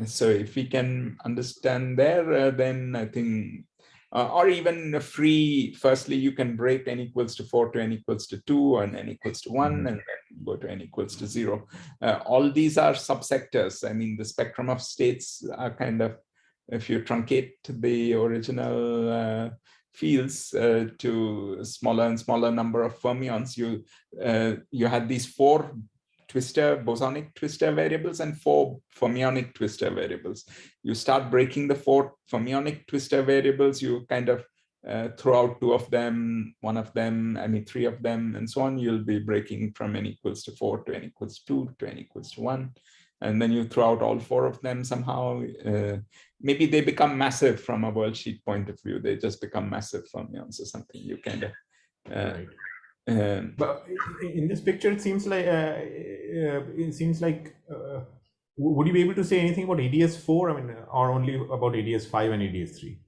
So if we can understand there, then I think, or even a free, firstly, you can break n equals to 4 to n equals to 2 and n equals to 1, and then go to n equals to 0. All these are subsectors. I mean, the spectrum of states are kind of, if you truncate the original fields to a smaller and smaller number of fermions, you had these 4 bosonic twister variables and 4 fermionic twister variables. You start breaking the 4 fermionic twister variables, you kind of throw out 2 of them, 1 of them, I mean 3 of them, and so on. You'll be breaking from n equals to 4 to n equals to 2 to n equals to 1. And then you throw out all 4 of them somehow. Maybe they become massive from a world sheet point of view. They just become massive fermions or something. You kind of. But in this picture, it seems like would you be able to say anything about AdS4? I mean, or only about AdS5 and AdS3?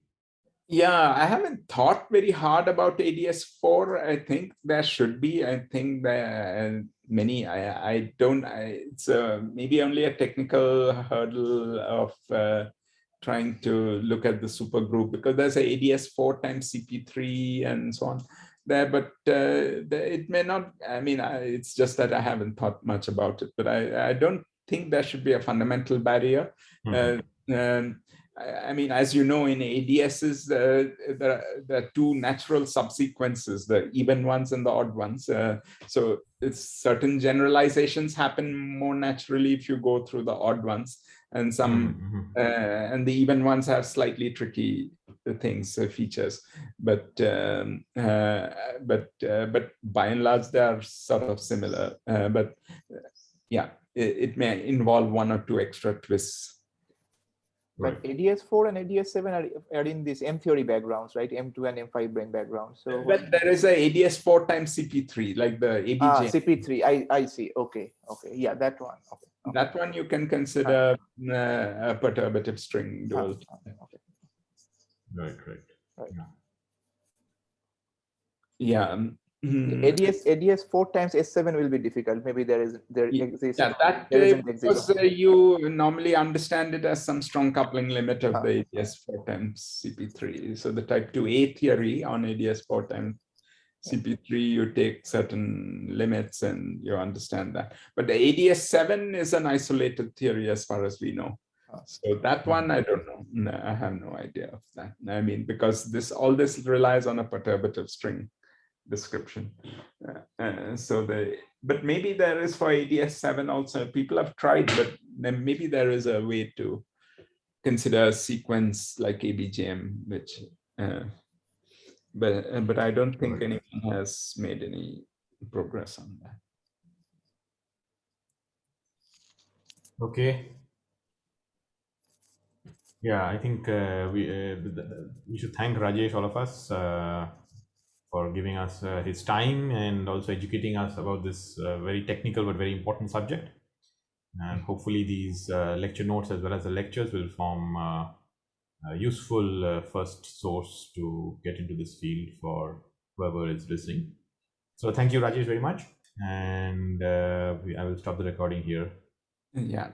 Yeah, I haven't thought very hard about AdS4. I think there should be. I think there many. I don't. It's maybe only a technical hurdle of trying to look at the supergroup, because there's a AdS4 times CP3 and so on there, but it may not. I mean, it's just that I haven't thought much about it, but I don't think there should be a fundamental barrier. I mean, as you know, in ADSs, there are 2 natural subsequences, the even ones and the odd ones. So certain generalizations happen more naturally if you go through the odd ones, and some and the even ones have slightly tricky things, features, but by and large they are sort of similar. Yeah, it may involve one or two extra twists. But AdS4 and AdS7 are in this M theory backgrounds, right? M2 and M5 brane backgrounds. So but there is a AdS4 times CP3, like the ABJ. CP3. I see. Okay. Yeah, that one. Okay. That one you can consider a perturbative string dual. Okay. Right. Yeah. AdS4 times S7 will be difficult. Maybe there exists. Yeah, that because you normally understand it as some strong coupling limit of the AdS4 times CP3. So the type 2A theory on AdS4 times CP3, you take certain limits and you understand that. But the AdS7 is an isolated theory as far as we know. So that one, I don't know. No, I have no idea of that. I mean, because all this relies on a perturbative string description. But maybe there is for AdS7 also, people have tried, but then maybe there is a way to consider a sequence like ABJM, which, but I don't think anyone has made any progress on that. Okay. Yeah, I think we should thank Rajesh, all of us, for giving us his time and also educating us about this very technical but very important subject. And hopefully these lecture notes as well as the lectures will form a useful first source to get into this field for whoever is listening. So thank you, Rajesh, very much. And I will stop the recording here. Yeah.